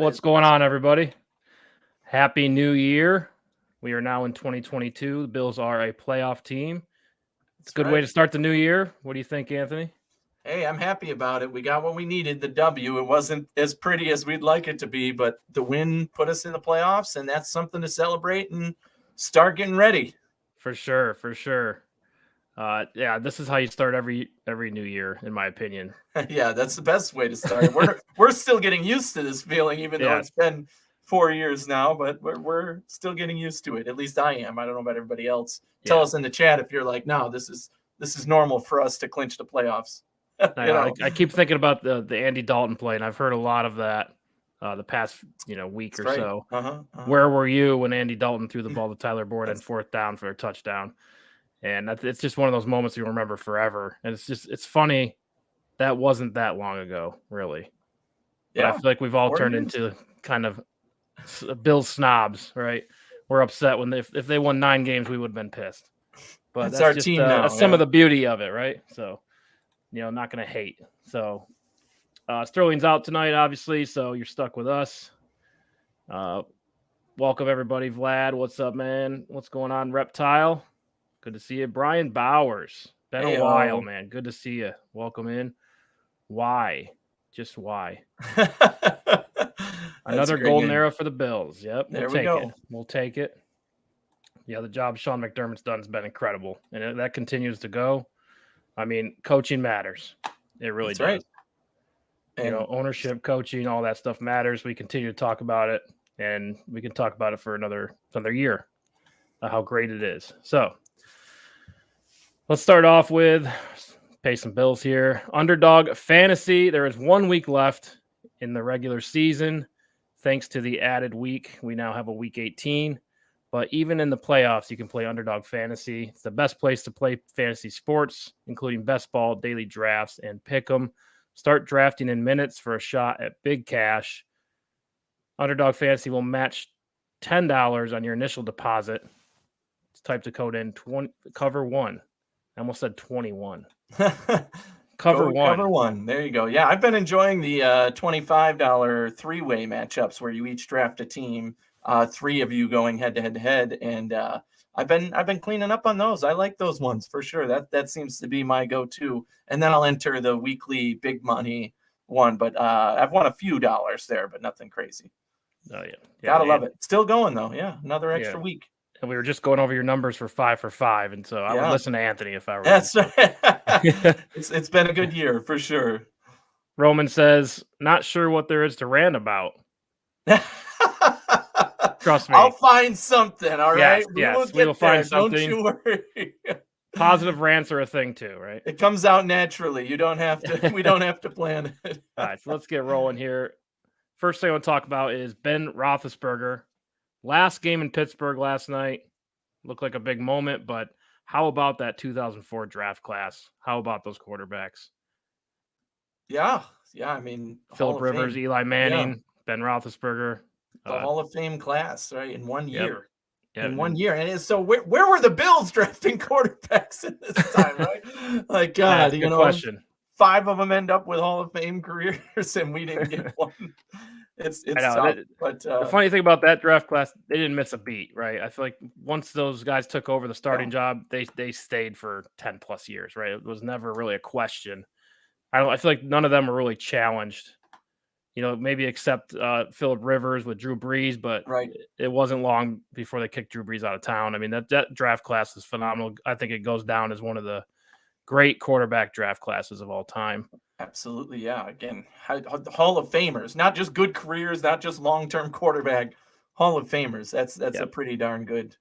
What's going on, everybody? Happy New Year. We are now in 2022. The Bills are a playoff team. It's a good way to start the new year. What do you think, Anthony? Hey, I'm happy about it. We got what we needed, the W. It wasn't as pretty as we'd like it to be, but the win put us in the playoffs, and that's something to celebrate and start getting ready. For sure. Yeah, this is how you start every new year, in my opinion. Yeah, that's the best way to start. We're still getting used to this feeling, even though it's been 4 years now, but we're still getting used to it. At least I am. I don't know about everybody else. Tell us in the chat if you're like, no, this is normal for us to clinch the playoffs. I keep thinking about the Andy Dalton play, and I've heard a lot of that the past week or so. Where were you when Andy Dalton threw the ball to Tyler Boyd on fourth down for a touchdown? And it's just one of those moments you remember forever. And it's funny that wasn't that long ago, really. But I feel like we've all turned into kind of Bills snobs, right? We're upset when if they won 9 games, we would have been pissed. But that's our just, team now. Some of the beauty of it, right? So, not going to hate. So, Sterling's out tonight, obviously, so you're stuck with us. Welcome, everybody. Vlad, what's up, man? What's going on, Reptile? Good to see you. Brian Bowers. Been a while, man. Good to see you. Welcome in. Why? Just why? Another golden era for the Bills. Yep, We'll take it. Yeah, the job Sean McDermott's done has been incredible, and that continues to go. I mean, coaching matters. It really does. Right. Ownership, coaching, all that stuff matters. We continue to talk about it, and we can talk about it for another year, how great it is. So let's start off with pay some bills here. Underdog Fantasy. There is 1 week left in the regular season. Thanks to the added week, we now have a week 18. But even in the playoffs, you can play Underdog Fantasy. It's the best place to play fantasy sports, including best ball, daily drafts, and pick 'em. Start drafting in minutes for a shot at big cash. Underdog Fantasy will match $10 on your initial deposit. Just type the code in cover 1. I almost said 21. Cover one. There you go. Yeah, I've been enjoying the $25 3-way matchups where you each draft a team, 3 of you going head to head, and I've been cleaning up on those. I like those ones for sure. That seems to be my go-to. And then I'll enter the weekly big money one, but I've won a few dollars there, but nothing crazy. Oh yeah, gotta love it. Still going though. Yeah, another extra week. And we were just going over your numbers for 5 for 5, and so I would listen to Anthony if I were. That's right. It's been a good year for sure. Roman says, "Not sure what there is to rant about." Trust me, I'll find something. All right, we will find something. Don't you worry. Positive rants are a thing too, right? It comes out naturally. You don't have to. We don't have to plan it. All right, so let's get rolling here. First thing I want to talk about is Ben Roethlisberger. Last game in Pittsburgh last night looked like a big moment, but how about that 2004 draft class? How about those quarterbacks? Yeah. I mean, Phillip Rivers, Eli Manning, Ben Roethlisberger. The Hall of Fame class, right? In 1 year. Yep. In 1 year. And so where were the Bills drafting quarterbacks in this time, right? Like, God, good question. 5 of them end up with Hall of Fame careers, and we didn't get one. It's tough, but the funny thing about that draft class, they didn't miss a beat, right? I feel like once those guys took over the starting job, they stayed for 10 plus years, right? It was never really a question. I feel like none of them were really challenged, maybe except Phillip Rivers with Drew Brees, but it wasn't long before they kicked Drew Brees out of town. I mean, that draft class is phenomenal. I think it goes down as one of the great quarterback draft classes of all time. Absolutely, yeah. Again, Hall of Famers, not just good careers, not just long-term quarterback, Hall of Famers. That's a pretty darn good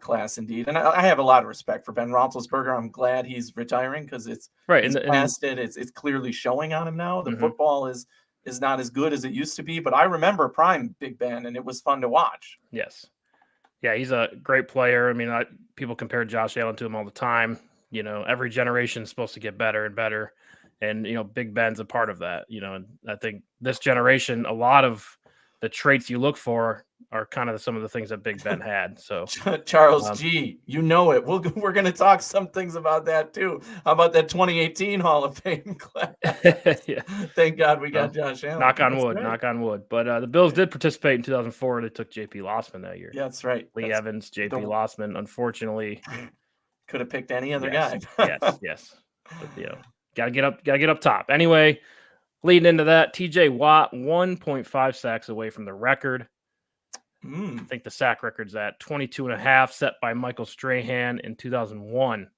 class indeed. And I have a lot of respect for Ben Roethlisberger. I'm glad he's retiring because it's past it. It's clearly showing on him now. The football is not as good as it used to be, but I remember prime Big Ben, and it was fun to watch. Yes. Yeah, he's a great player. I mean, people compare Josh Allen to him all the time. Every generation is supposed to get better and better. And, Big Ben's a part of that, and I think this generation, a lot of the traits you look for are kind of some of the things that Big Ben had. So Charles G, you know it. We're going to talk some things about that too. How about that 2018 Hall of Fame class? Yeah. Thank God we got Josh Allen. Knock on wood. Knock on wood. But the Bills did participate in 2004. They took J.P. Lossman that year. Yeah, that's right. Lee Evans, J.P. Lossman. Unfortunately, could have picked any other guy. yes. But, gotta get up top. Anyway, leading into that, T.J. Watt 1.5 sacks away from the record. I think the sack record's at 22.5, set by Michael Strahan in 2001.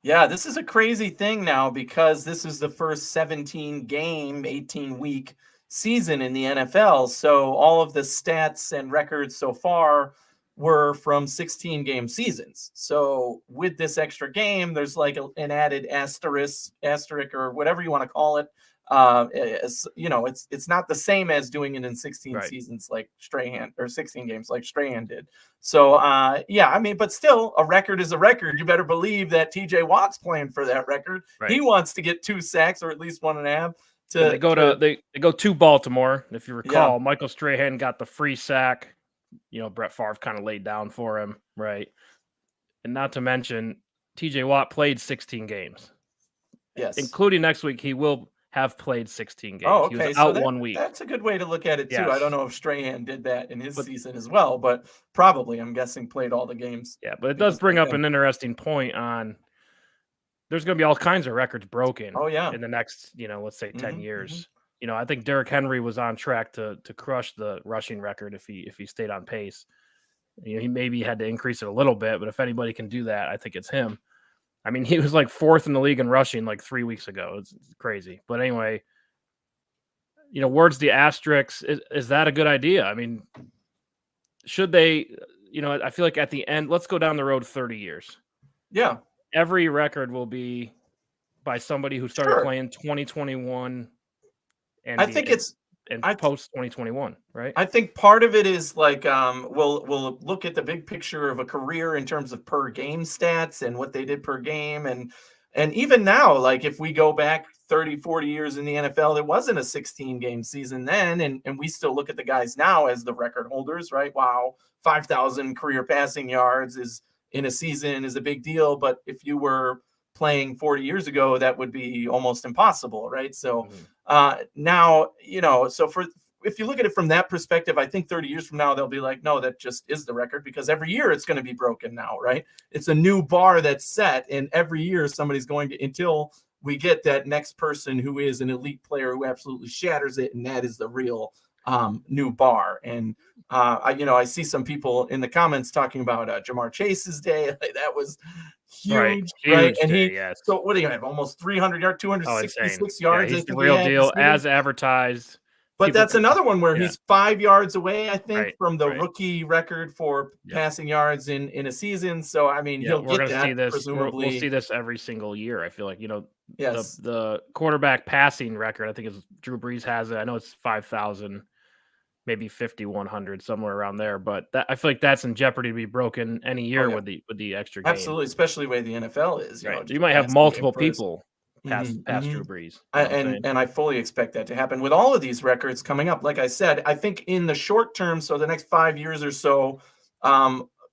Yeah, this is a crazy thing now because this is the first 17-game, 18-week season in the NFL. So all of the stats and records so far were from 16-game seasons. So with this extra game, there's like an added asterisk or whatever you want to call it. It's not the same as doing it in 16 seasons like Strahan, or 16 games like Strahan did. So but still, a record is a record. You better believe that TJ Watt's playing for that record. He wants to get 2 sacks or at least 1.5. They go to Baltimore. If you recall, Michael Strahan got the free sack. Brett Favre kind of laid down for him, right? And not to mention, TJ Watt played 16 games. Yes, including next week, he will have played 16 games. Oh, okay. He was out 1 week. That's a good way to look at it, too. Yes. I don't know if Strahan did that in his season as well, but probably, I'm guessing, played all the games. Yeah, but it does bring up an interesting point on there's going to be all kinds of records broken in the next, let's say 10 years. I think Derrick Henry was on track to crush the rushing record if he stayed on pace. He maybe had to increase it a little bit, but if anybody can do that, I think it's him. I mean, he was like 4th in the league in rushing like 3 weeks ago. It's crazy. But anyway, words the asterisks. Is that a good idea? I mean, should they, I feel like at the end, let's go down the road 30 years. Yeah. Every record will be by somebody who started playing 2021 and I think it's post 2021, right? I think part of it is like we'll look at the big picture of a career in terms of per game stats and what they did per game, and even now, like if we go back 30, 40 years in the NFL, there wasn't a 16-game season then, and we still look at the guys now as the record holders, right? Wow, 5,000 career passing yards is in a season is a big deal, but if you were playing 40 years ago, that would be almost impossible, right? So now, so if you look at it from that perspective, I think 30 years from now, they'll be like, no, that just is the record, because every year it's going to be broken now, right? It's a new bar that's set, and every year somebody's going to, until we get that next person who is an elite player who absolutely shatters it, and that is the real new bar. And I see some people in the comments talking about Jamar Chase's day. Like, that was huge, right? And so what do you have? Almost 300 yards, 266 yards. Yeah, he's the real deal as advertised. But that's another one where he's 5 yards away, I think, from the rookie record for passing yards in a season. So, I mean, he'll get that, see this. Presumably. We'll see this every single year, I feel like. The quarterback passing record, I think is Drew Brees has it. I know it's 5,000, maybe 5,100, somewhere around there. But I feel like that's in jeopardy to be broken any year with the extra game. Absolutely, especially the way the NFL is. You might have multiple people past Drew Brees. And I fully expect that to happen with all of these records coming up. Like I said, I think in the short term, so the next 5 years or so,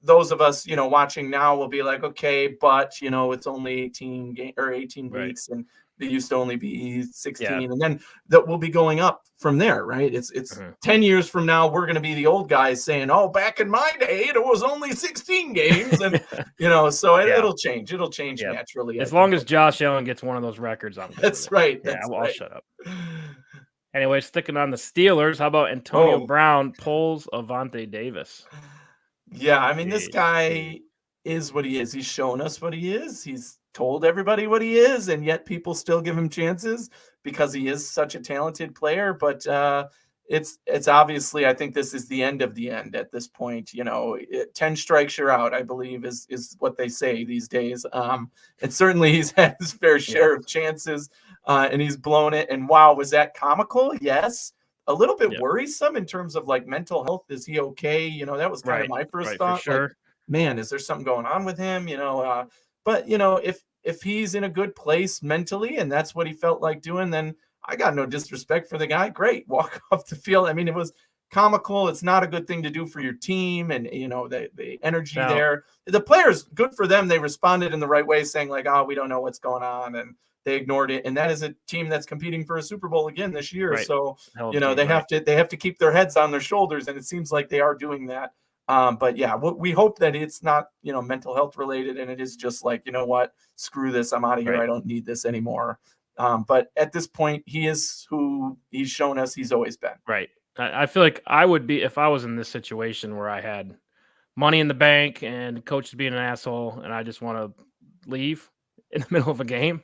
those of us, watching now will be like, okay, but, it's only 18 weeks, and they used to only be 16. And then that will be going up from there, right? It's 10 years from now, we're going to be the old guys saying, oh, back in my day, it was only 16 games. And, so it'll change. It'll change naturally. As long as Josh Allen gets one of those records, I'm good. That's right. I'll shut up. Anyway, sticking on the Steelers, how about Antonio Brown pulls Avante Davis? Yeah, I mean, this guy is what he is. He's shown us what he is. He's told everybody what he is, and yet people still give him chances because he is such a talented player. But it's obviously, I think this is the end of the end at this point. 10 strikes you're out, I believe, is what they say these days. And certainly he's had his fair share of chances, and he's blown it. And wow, was that comical? Yes. A little bit worrisome in terms of like mental health. Is he okay? That was kind of my first thought. For sure. Like, man, is there something going on with him? But if he's in a good place mentally and that's what he felt like doing, then I got no disrespect for the guy. Great. Walk off the field. I mean, it was comical. It's not a good thing to do for your team. And, the energy there. The players, good for them. They responded in the right way, saying like, oh, we don't know what's going on. And they ignored it. And that is a team that's competing for a Super Bowl again this year. Right. So, they have to keep their heads on their shoulders. And it seems like they are doing that. But yeah, we hope that it's not, mental health related, and it is just like, you know what, screw this. I'm out of here. Right. I don't need this anymore. But at this point, he is who he's shown us he's always been. Right. I feel like I would be, if I was in this situation where I had money in the bank and coach is being an asshole and I just want to leave in the middle of a game,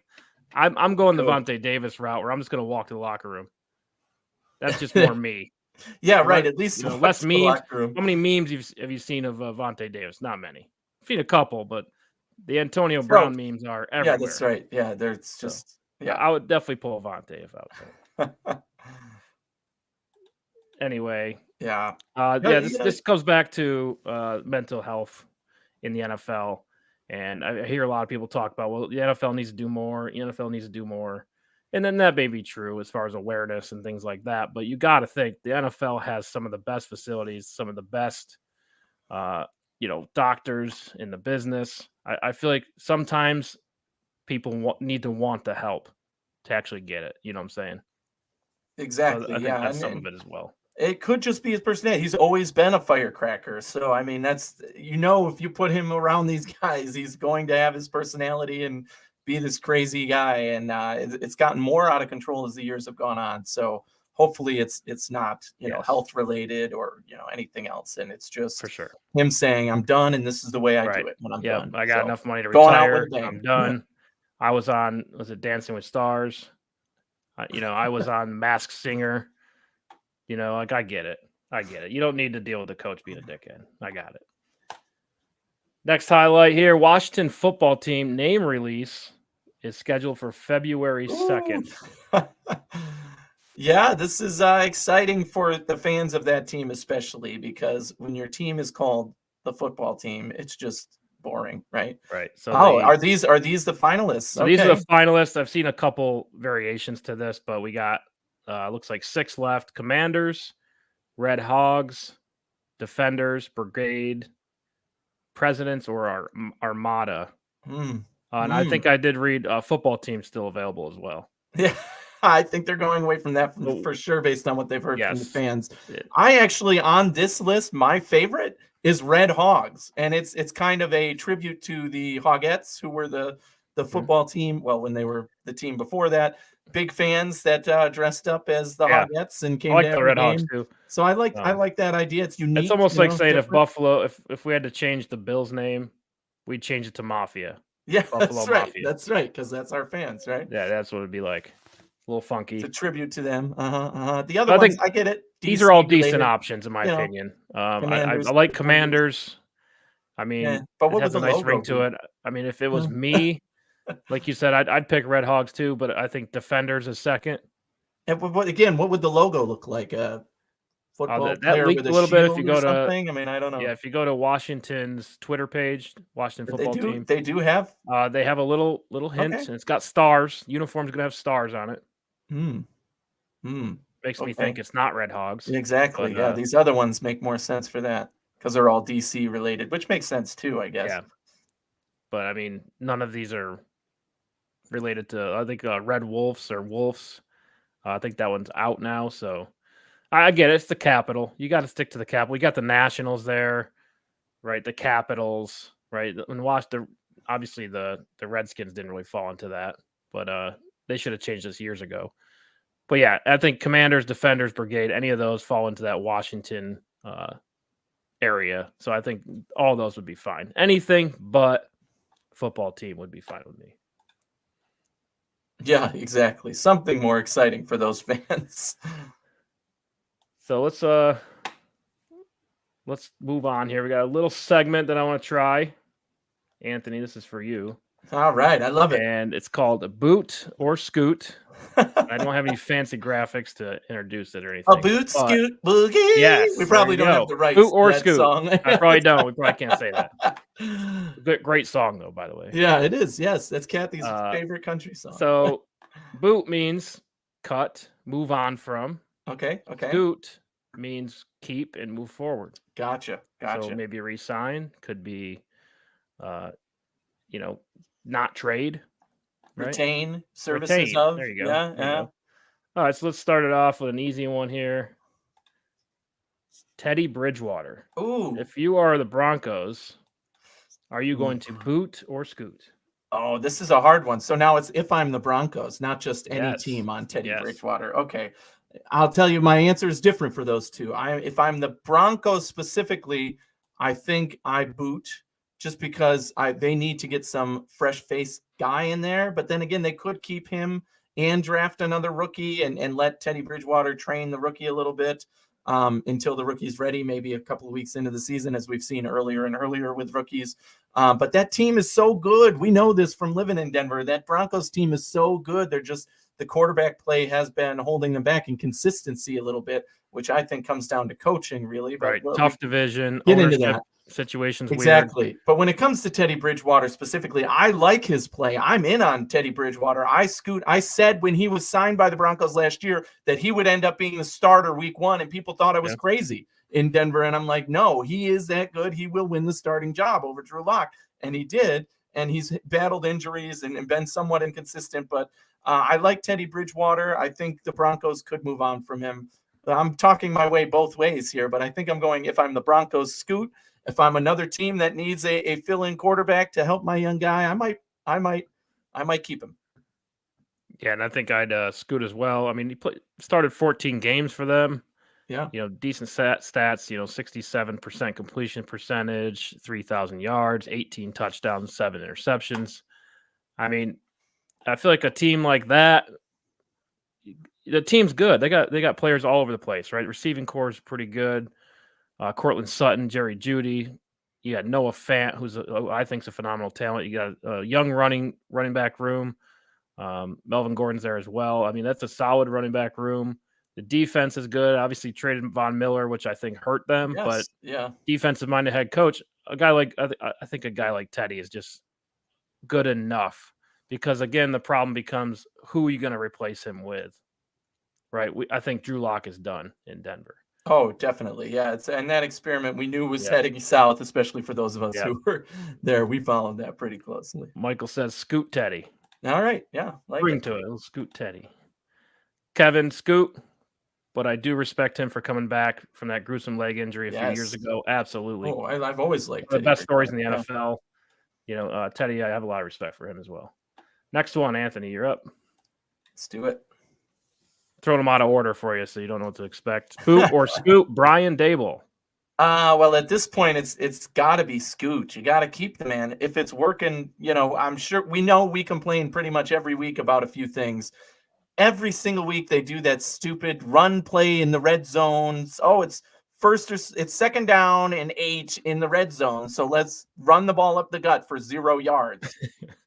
I'm going the Vontae Davis route where I'm just going to walk to the locker room. That's just more me. Yeah, right. At least less memes. How many memes have you seen of Vontae Davis? Not many. I've seen a couple, but the Antonio Brown memes are everywhere. Yeah, that's right. Yeah, there's just I would definitely pull Vontae if I was there. Anyway, this goes back to mental health in the NFL, and I hear a lot of people talk about, well, the NFL needs to do more. The NFL needs to do more. And then that may be true as far as awareness and things like that. But you got to think the NFL has some of the best facilities, some of the best, doctors in the business. I feel like sometimes people need to want the help to actually get it. You know what I'm saying? Exactly. So I think that's some of it as well. It could just be his personality. He's always been a firecracker. So, I mean, that's, if you put him around these guys, he's going to have his personality and be this crazy guy. And it's gotten more out of control as the years have gone on. So hopefully it's not, health related or, anything else. And it's just for sure him saying, I'm done. And this is the way I do it when I'm done. I got enough money to retire. I'm done. I was it Dancing with Stars? I was on Masked Singer. I get it. You don't need to deal with the coach being a dickhead. I got it. Next highlight here, Washington football team name release is scheduled for February 2nd. Yeah, this is exciting for the fans of that team, especially because when your team is called the football team, it's just boring, right? Right. So are these the finalists? So these are the finalists. I've seen a couple variations to this, but we got looks like 6 left: Commanders, Red Hogs, Defenders, Brigade, Presidents, or Armada. And I think I did read football team still available as well. Yeah, I think they're going away from that for sure based on what they've heard from the fans. I actually, on this list, my favorite is Red Hogs, and it's kind of a tribute to the Hogettes, who were the football team. Well, when they were the team before that, big fans that dressed up as the Hogettes and came to the Red Hogs too. So I like that idea. It's unique. It's almost like saying different. If Buffalo, if we had to change the Bills name, we'd change it to Mafia. Yeah, Buffalo Mafia. That's right, because that's our fans, right? Yeah, that's what it'd be like. A little funky. It's a tribute to them. The other ones, I get it. These are all decent options, in my opinion. I like Commanders. I mean, but what it has a nice ring to it. I mean, if it was me, like you said, I'd pick Red Hogs too, but I think Defenders is second. And what would the logo look like? Football player leaked with a little bit if you go to. I mean, I don't know. Yeah, if you go to Washington's Twitter page, Washington football team, they do have. They have a little hint, and it's got stars. Uniform's gonna have stars on it. Makes me think it's not Red Hogs. Exactly. But, these other ones make more sense for that because they're all DC related, which makes sense too, I guess. Yeah. But I mean, none of these are related to. I think Red Wolves or Wolves. I think that one's out now. So I get it. It's the Capital. You got to stick to the Capital. We got the Nationals there, right? The Capitals, right? And obviously the Redskins didn't really fall into that, but they should have changed this years ago. But yeah, I think Commanders, Defenders, Brigade, any of those fall into that Washington area. So I think all those would be fine. Anything but football team would be fine with me. Yeah, exactly. Something more exciting for those fans. So let's move on here. We got a little segment that I want to try. Anthony, this is for you. All right, I love it. And it's called Boot or Scoot. I don't have any fancy graphics to introduce it or anything. A boot, scoot, boogie. Yes, we probably don't have the rights Boot or to that Scoot. song. I probably don't. We probably can't say that. Great song though, by the way. Yeah, it is. Yes, that's Kathy's favorite country song. So, boot means cut, move on from. Okay. Scoot means keep and move forward. Gotcha. So maybe resign, could be, not trade. Right? Retain services Retain. of. There you go. Yeah. There you go. All right, so let's start it off with an easy one here. Teddy Bridgewater. Ooh. If you are the Broncos, are you going to boot or scoot? Oh, this is a hard one. So now it's if I'm the Broncos, not just any Yes. team on Teddy Yes. Bridgewater. Okay. I'll tell you my answer is different for those two. If I'm the Broncos specifically, I think I boot just because they need to get some fresh face guy in there. But then again, they could keep him and draft another rookie and let Teddy Bridgewater train the rookie a little bit until the rookie's ready, maybe a couple of weeks into the season, as we've seen earlier and earlier with rookies. But that team is so good. We know this from living in Denver. That Broncos team is so good. They're just the quarterback play has been holding them back in consistency a little bit, which I think comes down to coaching, really. But right. Tough division. Get into that. Situations exactly. Weird. But when it comes to Teddy Bridgewater specifically, I like his play. I'm in on Teddy Bridgewater. I said when he was signed by the Broncos last year that he would end up being the starter week 1, and people thought I was crazy in Denver. And I'm like, no, he is that good. He will win the starting job over Drew Lock. And he did. And he's battled injuries and been somewhat inconsistent. But I like Teddy Bridgewater. I think the Broncos could move on from him. I'm talking my way both ways here, but I think I'm going, if I'm the Broncos, scoot. If I'm another team that needs a fill-in quarterback to help my young guy, I might keep him. Yeah, and I think I'd scoot as well. I mean, he started 14 games for them. Yeah. Decent stats, 67% completion percentage, 3,000 yards, 18 touchdowns, 7 interceptions. I mean, I feel like a team like that, the team's good. They got players all over the place, right? Receiving core is pretty good. Cortland Sutton, Jerry Jeudy. You got Noah Fant, who's I think is a phenomenal talent. You got a young running back room. Melvin Gordon's there as well. I mean, that's a solid running back room. The defense is good. Obviously, traded Von Miller, which I think hurt them. But defensive-minded head coach, I think a guy like Teddy is just good enough. Because again, the problem becomes who are you going to replace him with, right? I think Drew Lock is done in Denver. Oh, definitely. Yeah. And that experiment we knew was heading south, especially for those of us who were there. We followed that pretty closely. Michael says, scoot Teddy. All right. Yeah. Bring to it. We'll scoot Teddy. Kevin, scoot. But I do respect him for coming back from that gruesome leg injury a few years ago. Absolutely. Oh, I've always liked the best stories in the NFL. Teddy, I have a lot of respect for him as well. Next one, Anthony, you're up. Let's do it. Throwing them out of order for you so you don't know what to expect. Boot or scoot, Brian Daboll. Well, at this point, it's got to be scoot. You got to keep the man. If it's working, I'm sure we complain pretty much every week about a few things. Every single week they do that stupid run play in the red zones. Oh, it's second down and 8 in the red zone. So let's run the ball up the gut for 0 yards.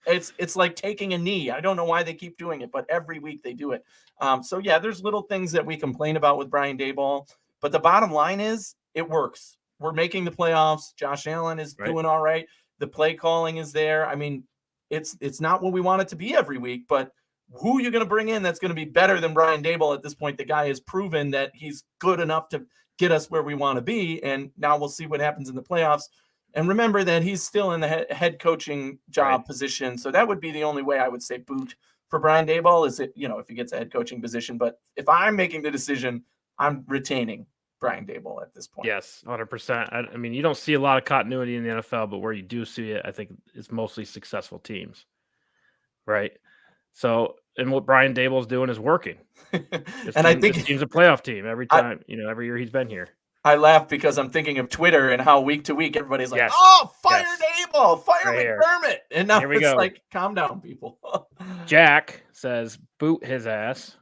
It's like taking a knee. I don't know why they keep doing it, but every week they do it. There's little things that we complain about with Brian Daboll, but the bottom line is it works. We're making the playoffs. Josh Allen is doing all right. The play calling is there. I mean, it's not what we want it to be every week, but who are you going to bring in that's going to be better than Brian Daboll at this point? The guy has proven that he's good enough to get us where we want to be, and now we'll see what happens in the playoffs. And remember that he's still in the head coaching job position, so that would be the only way I would say boot for Brian Daboll is if he gets a head coaching position. But if I'm making the decision, I'm retaining Brian Daboll at this point. Yes, 100%. I mean, you don't see a lot of continuity in the NFL, but where you do see it, I think it's mostly successful teams, right? So, and what Brian Daboll's doing is working. I think this team's a playoff team every time, every year he's been here. I laugh because I'm thinking of Twitter and how week to week everybody's like, "Oh, fire Daboll, fire McDermott," and now it's like, calm down, people. Jack says, "Boot his ass."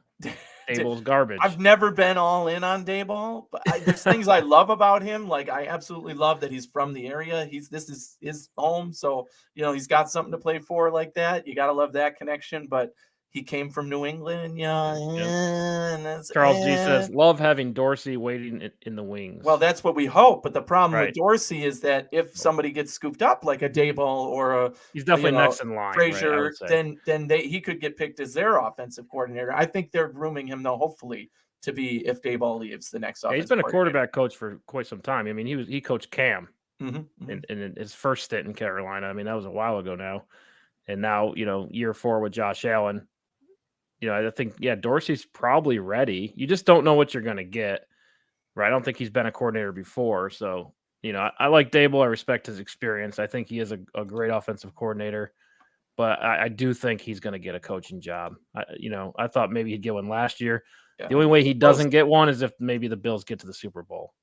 Daboll's garbage. I've never been all in on Daboll, but there's things I love about him. Like I absolutely love that he's from the area. This is his home, so he's got something to play for like that. You got to love that connection. But He came from New England. Yeah. And Charles G says, love having Dorsey waiting in the wings. Well, that's what we hope. But the problem with Dorsey is that if somebody gets scooped up like a Dayball or he's definitely next in line, Frazier, then he could get picked as their offensive coordinator. I think they're grooming him, though, hopefully, to be, if Dayball leaves, the next offensive he's been a quarterback coach for quite some time. I mean, he coached Cam in his first stint in Carolina. I mean, that was a while ago now. And now, year 4 with Josh Allen. I think, Dorsey's probably ready. You just don't know what you're going to get, right? I don't think he's been a coordinator before. So, I like Daboll. I respect his experience. I think he is a great offensive coordinator. But I do think he's going to get a coaching job. I thought maybe he'd get one last year. Yeah. The only way he doesn't get one is if maybe the Bills get to the Super Bowl.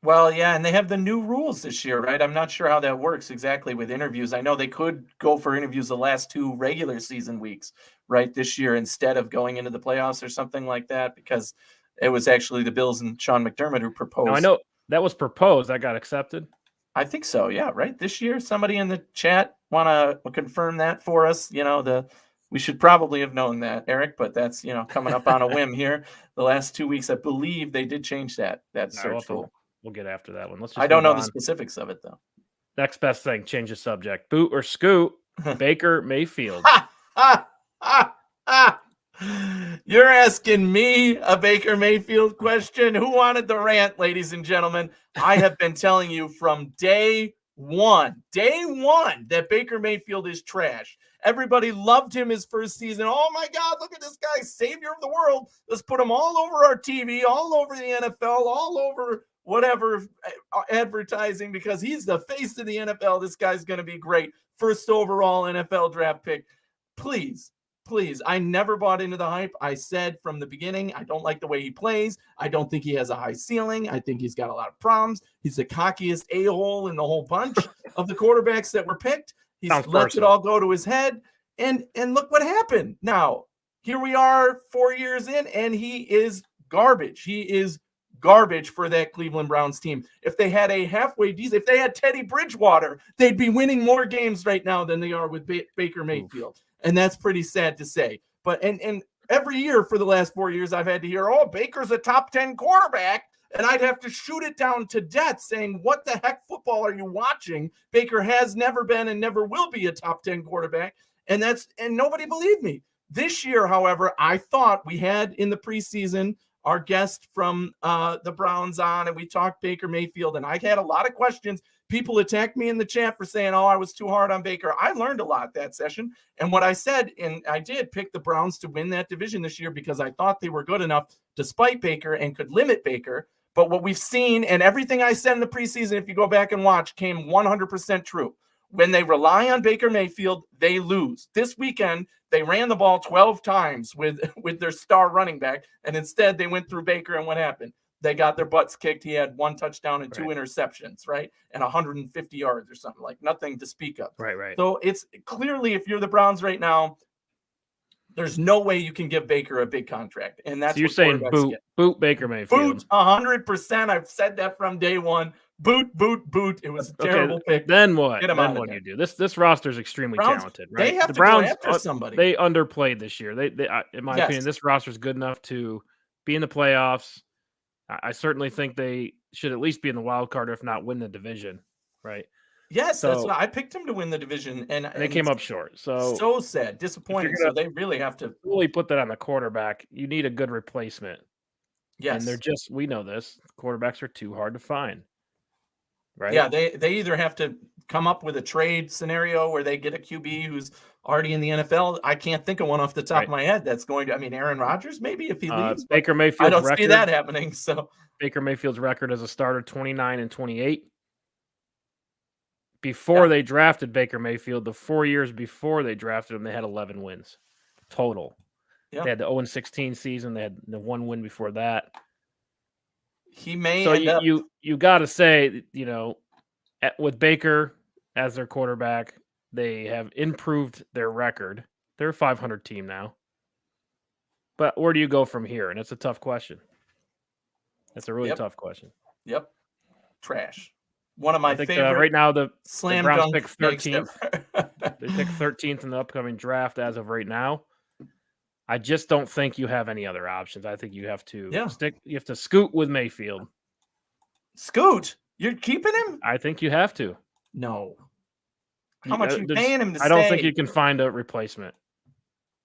Well, yeah, and they have the new rules this year, right? I'm not sure how that works exactly with interviews. I know they could go for interviews the last 2 regular season weeks, right, this year instead of going into the playoffs or something like that, because it was actually the Bills and Sean McDermott who proposed. Now, I know that was proposed. That got accepted. I think so, yeah, right? This year, somebody in the chat want to confirm that for us. We should probably have known that, Eric, but that's, coming up on a whim here. The last 2 weeks, I believe they did change that search rule. We'll get after that one. I don't know the specifics of it, though. Next best thing, change the subject. Boot or scoot, Baker Mayfield. You're asking me a Baker Mayfield question? Who wanted the rant, ladies and gentlemen? I have been telling you from day one, that Baker Mayfield is trash. Everybody loved him his first season. Oh, my God, look at this guy, savior of the world. Let's put him all over our TV, all over the NFL, all over whatever advertising, because he's the face of the NFL. This guy's going to be great. First overall NFL draft pick. Please, I never bought into the hype. I said from the beginning, I don't like the way he plays. I don't think he has a high ceiling. I think he's got a lot of problems. He's the cockiest a-hole in the whole bunch of the quarterbacks that were picked. He lets it all go to his head. And look what happened. Now, here we are 4 years in, and he is garbage. He is garbage for that Cleveland Browns team. If they had a halfway decent, if they had Teddy Bridgewater, they'd be winning more games right now than they are with Baker Mayfield. And that's pretty sad to say. But and every year for the last 4 years, I've had to hear, oh, Baker's a top 10 quarterback. And I'd have to shoot it down to death saying, what the heck football are you watching? Baker has never been and never will be a top 10 quarterback. And nobody believed me. This year, however, I thought we had in the preseason our guest from the Browns on, and we talked Baker Mayfield, and I had a lot of questions. People attacked me in the chat for saying, oh, I was too hard on Baker. I learned a lot that session. And what I said, and I did pick the Browns to win that division this year because I thought they were good enough despite Baker and could limit Baker. But what we've seen, and everything I said in the preseason, if you go back and watch, came 100% true. When they rely on Baker Mayfield, they lose. This weekend, they ran the ball 12 times with their star running back, and instead they went through Baker, and what happened? They got their butts kicked. He had 1 touchdown and 2 interceptions, right? And 150 yards or something, like nothing to speak of. Right. So it's clearly, if you're the Browns right now, there's no way you can give Baker a big contract. And that's so you're saying boot Baker Mayfield. Boot 100%. I've said that from day one. Boot. It was a terrible pick. Then what? Then what do you do? This roster is extremely talented, right? They have to go after somebody. They underplayed this year. They in my opinion, this roster is good enough to be in the playoffs. I certainly think they should at least be in the wild card, if not win the division, right? Yes, that's what I picked him to win the division, and they came up short. So sad, disappointing. So they really have to really put that on the quarterback. You need a good replacement. Yes, and we know this. Quarterbacks are too hard to find. Right? Yeah, they either have to come up with a trade scenario where they get a QB who's already in the NFL. I can't think of one off the top of my head that's going to. I mean, Aaron Rodgers maybe if he leaves. Baker Mayfield. I don't see that happening. So Baker Mayfield's record as a starter 29-28. Before they drafted Baker Mayfield, the 4 years before they drafted him, they had 11 wins total. Yeah. They had the 0-16 season. They had the 1 win before that. He may. So you got to say, with Baker as their quarterback, they have improved their record. They're a 500 team now. But where do you go from here? And it's a tough question. That's a really tough question. Yep. Trash. One of my favorite. Right now, the slam Browns dunk pick 13th. They pick 13th in the upcoming draft as of right now. I just don't think you have any other options. I think you have to You have to scoot with Mayfield. Scoot? You're keeping him? I think you have to. No. How much are you paying him to stay? I don't think you can find a replacement.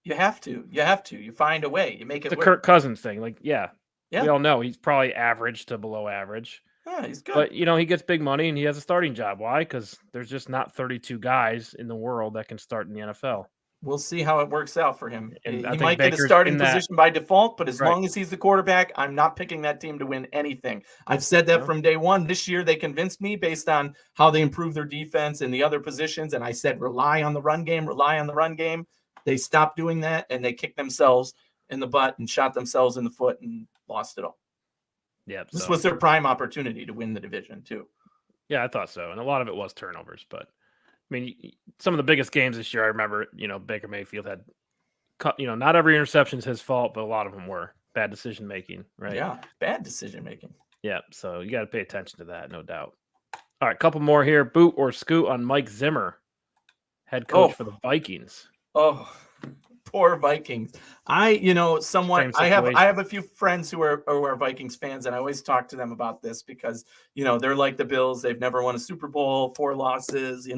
You have to. You find a way. You make it the work. Kirk Cousins thing. We all know he's probably average to below average. Yeah, he's good. But, he gets big money and he has a starting job. Why? Because there's just not 32 guys in the world that can start in the NFL. We'll see how it works out for him. And he might get a starting position by default, but as Right. long as he's the quarterback, I'm not picking that team to win anything. I've said that from day one. This year, they convinced me based on how they improved their defense and the other positions. And I said, rely on the run game. They stopped doing that, and they kicked themselves in the butt and shot themselves in the foot and lost it all. Yeah, this was their prime opportunity to win the division, too. Yeah, I thought so. And a lot of it was turnovers, but some of the biggest games this year, I remember, Baker Mayfield had, not every interception is his fault, but a lot of them were bad decision making, right? Yeah, bad decision making. Yeah, so you got to pay attention to that, no doubt. All right, couple more here. Boot or scoot on Mike Zimmer, head coach for the Vikings. Oh, poor Vikings. I have a few friends who are Vikings fans, and I always talk to them about this because, they're like the Bills. They've never won a Super Bowl, 4 losses,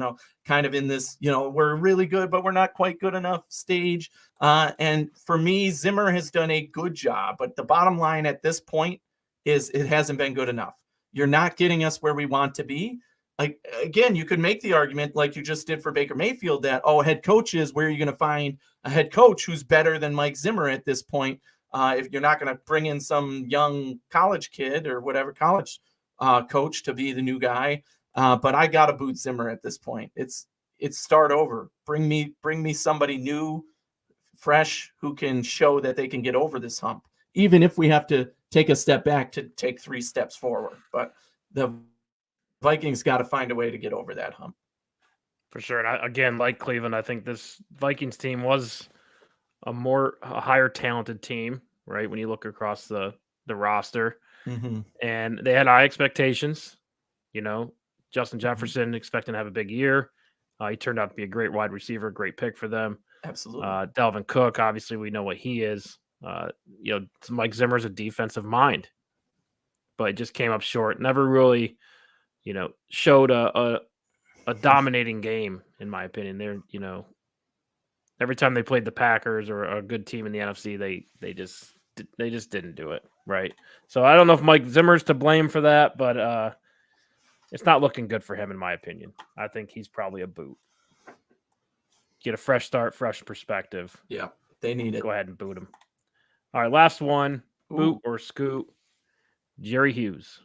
kind of in this, we're really good, but we're not quite good enough stage. And for me, Zimmer has done a good job, but the bottom line at this point is it hasn't been good enough. You're not getting us where we want to be. Like, again, you could make the argument like you just did for Baker Mayfield that, head coaches, where are you going to find a head coach who's better than Mike Zimmer at this point? If you're not going to bring in some young college kid or whatever college coach to be the new guy. But I got to boot Zimmer at this point. It's start over. Bring me somebody new, fresh, who can show that they can get over this hump, even if we have to take a step back to take 3 steps forward. But the Vikings got to find a way to get over that hump. For sure. And again, like Cleveland, I think this Vikings team was a higher talented team, right? When you look across the roster. Mm-hmm. And they had high expectations. Justin Jefferson expecting to have a big year. He turned out to be a great wide receiver, great pick for them. Absolutely. Dalvin Cook, obviously we know what he is. Mike Zimmer's a defensive mind, but it just came up short. Never really, showed a dominating game, in my opinion. They're, every time they played the Packers or a good team in the NFC, they just didn't do it, right? So I don't know if Mike Zimmer's to blame for that, but it's not looking good for him, in my opinion. I think he's probably a boot. Get a fresh start, fresh perspective. Yeah, they need it. Go ahead and boot him. All right, last one. Boot or scoot, Jerry Hughes.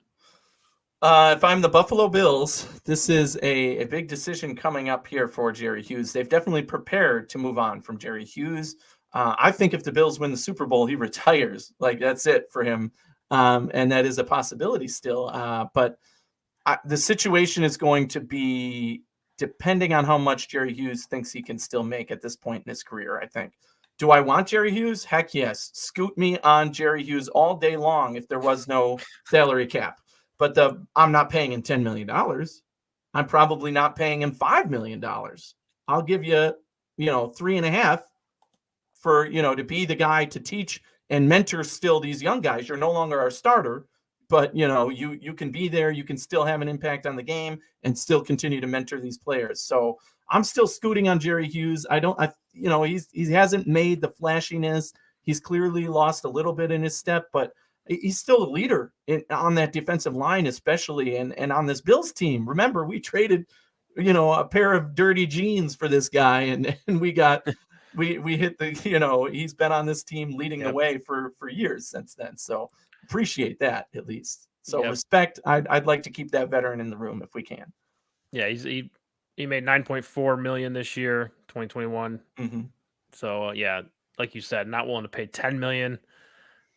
If I'm the Buffalo Bills, this is a big decision coming up here for Jerry Hughes. They've definitely prepared to move on from Jerry Hughes. I think if the Bills win the Super Bowl, he retires. Like, that's it for him. And that is a possibility still. But the situation is going to be depending on how much Jerry Hughes thinks he can still make at this point in his career, I think. Do I want Jerry Hughes? Heck yes. Scoot me on Jerry Hughes all day long if there was no salary cap. But I'm not paying him $10 million. I'm probably not paying him $5 million. I'll give you, 3.5 for, to be the guy to teach and mentor still these young guys. You're no longer our starter, but, you can be there. You can still have an impact on the game and still continue to mentor these players. So I'm still scooting on Jerry Hughes. He hasn't made the flashiness. He's clearly lost a little bit in his step, but he's still a leader on that defensive line, especially, and on this Bills team. Remember, we traded, a pair of dirty jeans for this guy, and we hit the, he's been on this team leading the way for years since then. So appreciate that at least. So respect. I'd like to keep that veteran in the room if we can. Yeah, he made $9.4 million this year, 2021. Mm-hmm. So like you said, not willing to pay $10 million.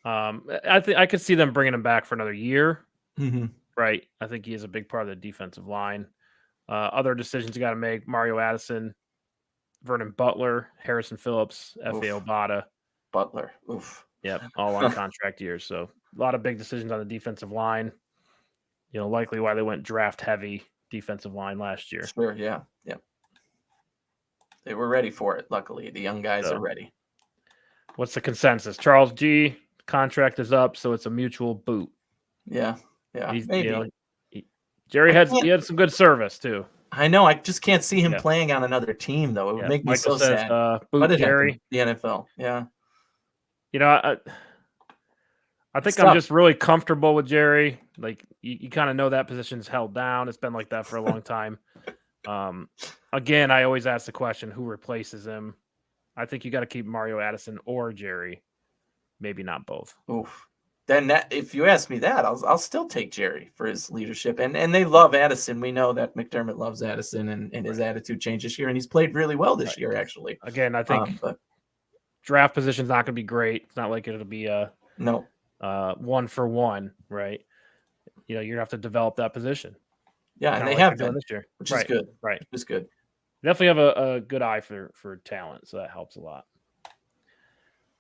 I think I could see them bringing him back for another year. Mm-hmm. Right. I think he is a big part of the defensive line. Other decisions you got to make: Mario Addison, Vernon Butler, Harrison Phillips, F.A. Obata. Butler. Oof. Yep. All on contract years. So a lot of big decisions on the defensive line. Likely why they went draft heavy defensive line last year. Sure. Yeah. Yeah. They were ready for it. Luckily, the young guys are ready. What's the consensus? Charles G. contract is up, so it's a mutual boot. Yeah, maybe. Jerry had some good service too. I know. I just can't see him playing on another team, though. It would make me Michael so says, sad. Boot Jerry. The NFL. Yeah. I think I'm just really comfortable with Jerry. Like you kind of know that position's held down. It's been like that for a long time. Again, I always ask the question, who replaces him? I think you got to keep Mario Addison or Jerry. Maybe not both. Oof. Then if you ask me that, I'll still take Jerry for his leadership. And they love Addison. We know that McDermott loves Addison and his attitude changed this year. And he's played really well this year, actually. Again, I think draft position's not going to be great. It's not like it'll be no. 1 for 1, right? You're going to have to develop that position. Yeah, and they have been this year. Which is good. Right. Which is good. Definitely have a good eye for talent, so that helps a lot.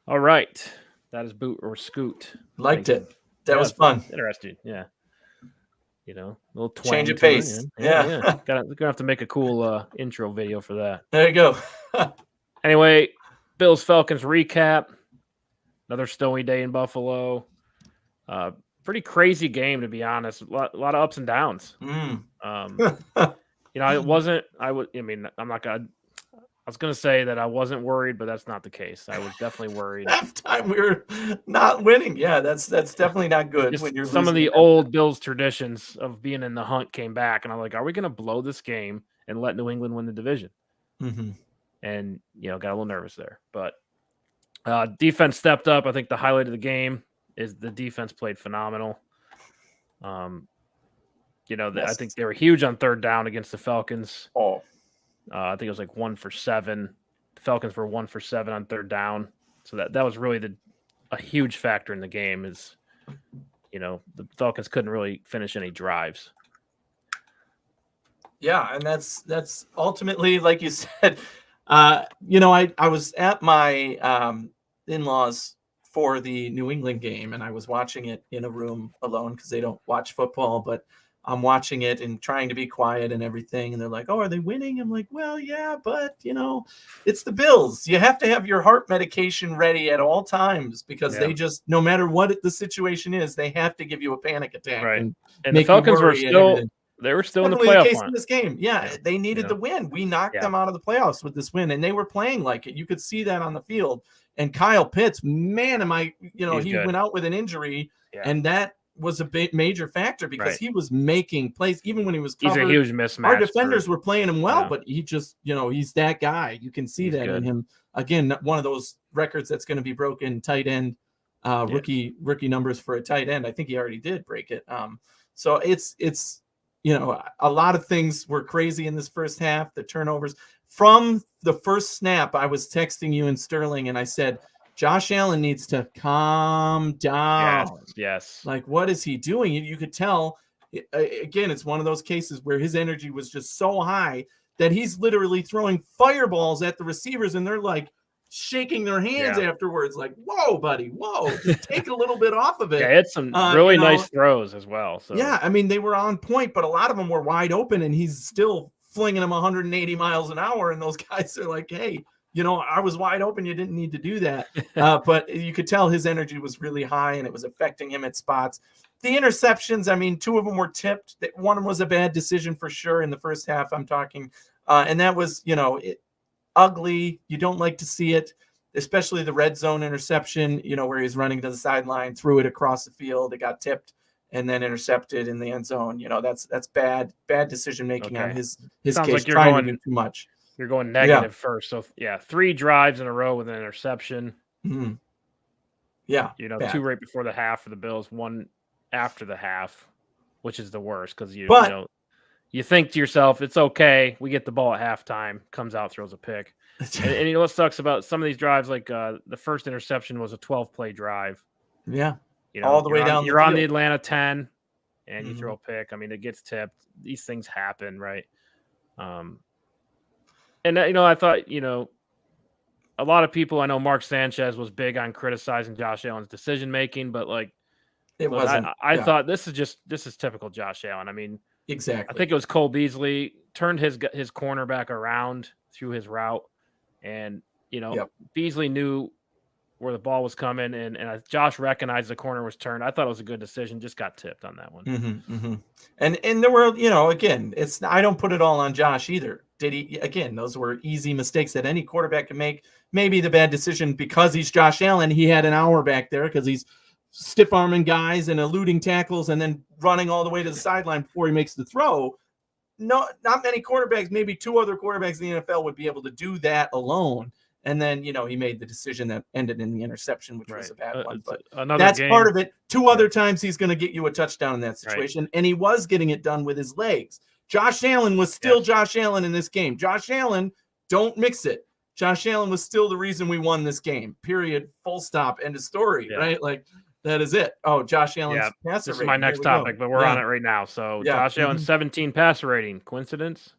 All right. That is Boot or Scoot. Liked it. That was fun. Interesting. Yeah. A little twang change of pace. Yeah. Gonna have to make a cool intro video for that. There you go. Anyway, Bills Falcons recap. Another snowy day in Buffalo. Pretty crazy game, to be honest. A lot of ups and downs. It wasn't. I was going to say that I wasn't worried, but that's not the case. I was definitely worried. Halftime, we were not winning. Yeah, that's definitely not good. When you're some of the old Bills traditions of being in the hunt came back, and I'm like, are we going to blow this game and let New England win the division? Mm-hmm. And got a little nervous there, but defense stepped up. I think the highlight of the game is the defense played phenomenal. I think they were huge on third down against the Falcons. I think it was like 1 for 7. The Falcons were 1 for 7 on third down. So that was really a huge factor in the game is, the Falcons couldn't really finish any drives. Yeah. And that's ultimately, like you said, I was at my in-laws for the New England game, and I was watching it in a room alone because they don't watch football, but I'm watching it and trying to be quiet and everything. And they're like, oh, are they winning? I'm like, well, yeah, but it's the Bills. You have to have your heart medication ready at all times because they just, no matter what the situation is, they have to give you a panic attack. Right. And the Falcons were still in the playoff case in this game. Yeah. They needed the win. We knocked them out of the playoffs with this win, and they were playing like it. You could see that on the field. And Kyle Pitts, man, he went out with an injury, and that was a major factor because he was making plays even when he was covered. He's a huge mismatch. Our defenders were playing him well, but he just, he's that guy. You can see that in him. Again, one of those records that's going to be broken, tight end, rookie numbers for a tight end. I think he already did break it. So it's a lot of things were crazy in this first half. The turnovers from the first snap, I was texting you and Sterling, and I said, Josh Allen needs to calm down. Yes. Like, what is he doing? You could tell, again, it's one of those cases where his energy was just so high that he's literally throwing fireballs at the receivers, and they're like shaking their hands afterwards. Like, whoa, buddy, whoa, just take a little bit off of it. Yeah, it's some really nice throws as well. So. Yeah, I mean, they were on point, but a lot of them were wide open, and he's still flinging them 180 miles an hour, and those guys are like, hey, I was wide open. You didn't need to do that. But you could tell his energy was really high, and it was affecting him at spots. The interceptions, I mean, 2 of them were tipped. One was a bad decision for sure in the first half, I'm talking. And that was, ugly. You don't like to see it, especially the red zone interception, where he's running to the sideline, threw it across the field. It got tipped and then intercepted in the end zone. That's bad decision-making on his case, like you're trying to do too much. You're going negative first. So, 3 drives in a row with an interception. Mm-hmm. Yeah. 2 right before the half for the Bills, 1 after the half, which is the worst because you think to yourself, it's okay. We get the ball at halftime, comes out, throws a pick. and what sucks about some of these drives, like the first interception was a 12-play drive. Yeah. All the way down. You're on the Atlanta 10 and you throw a pick. I mean, it gets tipped. These things happen, right? And, I thought, a lot of people, I know Mark Sanchez was big on criticizing Josh Allen's decision-making, but I thought this is typical Josh Allen. I mean, exactly. I think it was Cole Beasley turned his cornerback around through his route. And, Beasley knew where the ball was coming, and Josh recognized the corner was turned. I thought it was a good decision, just got tipped on that one. And there were, again, I don't put it all on Josh either. Those were easy mistakes that any quarterback can make. Maybe the bad decision because he's Josh Allen, he had an hour back there because he's stiff-arming guys and eluding tackles and then running all the way to the sideline before he makes the throw. No, not many quarterbacks, maybe 2 other quarterbacks in the NFL would be able to do that alone. And then, he made the decision that ended in the interception, which was a bad one. But that's part of it. 2 other times he's going to get you a touchdown in that situation. Right. And he was getting it done with his legs. Josh Allen was still Josh Allen in this game. Josh Allen, don't mix it. Josh Allen was still the reason we won this game. Period. Full stop. End of story. Yeah. Right? Like, that is it. Oh, Josh Allen's passer rating. This is my next topic, but we're on it right now. So Josh Allen, 17 passer rating. Coincidence?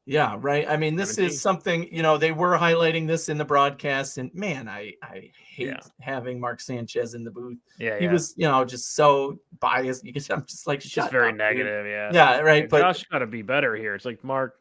Yeah, right. I mean, this 17. Is something, they were highlighting this in the broadcast, and man, I hate having Mark Sanchez in the booth. Yeah, he was, just so biased. I'm just like, shut just very up, negative. Dude. Yeah, right. But Josh got to be better here. It's like Mark,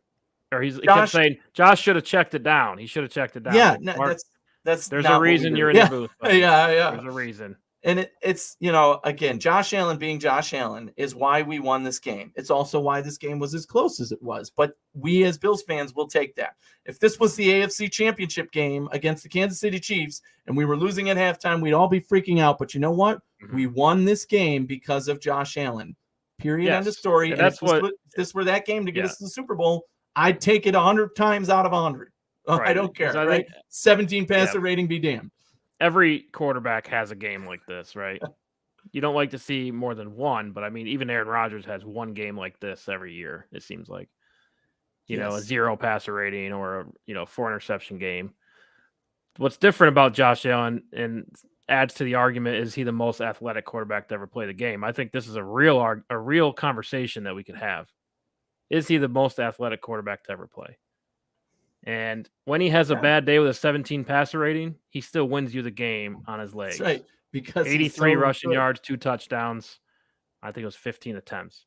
or he kept saying Josh should have checked it down. He should have checked it down. Yeah, like, Mark, that's. There's a reason you're in the booth. Buddy. Yeah. There's a reason. And it's, again, Josh Allen being Josh Allen is why we won this game. It's also why this game was as close as it was. But we as Bills fans will take that. If this was the AFC Championship game against the Kansas City Chiefs and we were losing at halftime, we'd all be freaking out. But you know what? Mm-hmm. We won this game because of Josh Allen. Period. End of story. And that's if this were that game to get us to the Super Bowl, I'd take it 100 times out of 100. Right. I don't care. Right? 17 passer rating, be damned. Every quarterback has a game like this, right? You don't like to see more than one, but I mean, even Aaron Rodgers has one game like this every year. It seems like, a 0 passer rating or a 4 interception game. What's different about Josh Allen and adds to the argument is he the most athletic quarterback to ever play the game. I think this is a real conversation that we could have. Is he the most athletic quarterback to ever play? And when he has a bad day with a 17 passer rating, he still wins you the game on his legs. That's right. Because 83 rushing yards, 2 touchdowns. I think it was 15 attempts.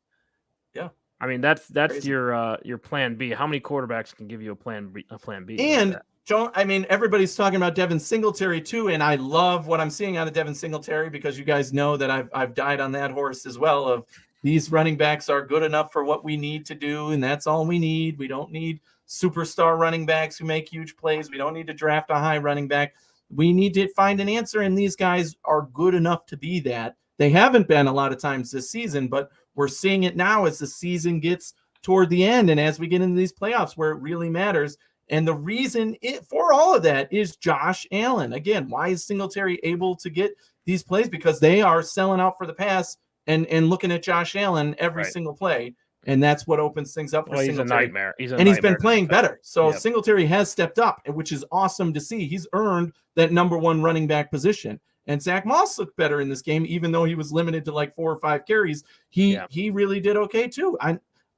Yeah. I mean, that's crazy. Your plan B. How many quarterbacks can give you a plan B? And like John, I mean, everybody's talking about Devin Singletary too, and I love what I'm seeing out of Devin Singletary because you guys know that I've died on that horse as well. Of these running backs are good enough for what we need to do, and that's all we need. We don't need superstar running backs who make huge plays. We don't need to draft a high running back. We need to find an answer, and these guys are good enough to be that. They haven't been a lot of times this season, but we're seeing it now as the season gets toward the end and as we get into these playoffs where it really matters. And the reason for all of that is Josh Allen. Again, why is Singletary able to get these plays? Because they are selling out for the pass and looking at Josh Allen every single play. And that's what opens things up for Singletary. He's a nightmare. He's been playing better. So Singletary has stepped up, which is awesome to see. He's earned that number 1 running back position. And Zach Moss looked better in this game, even though he was limited to like 4 or 5 carries. He really did okay too.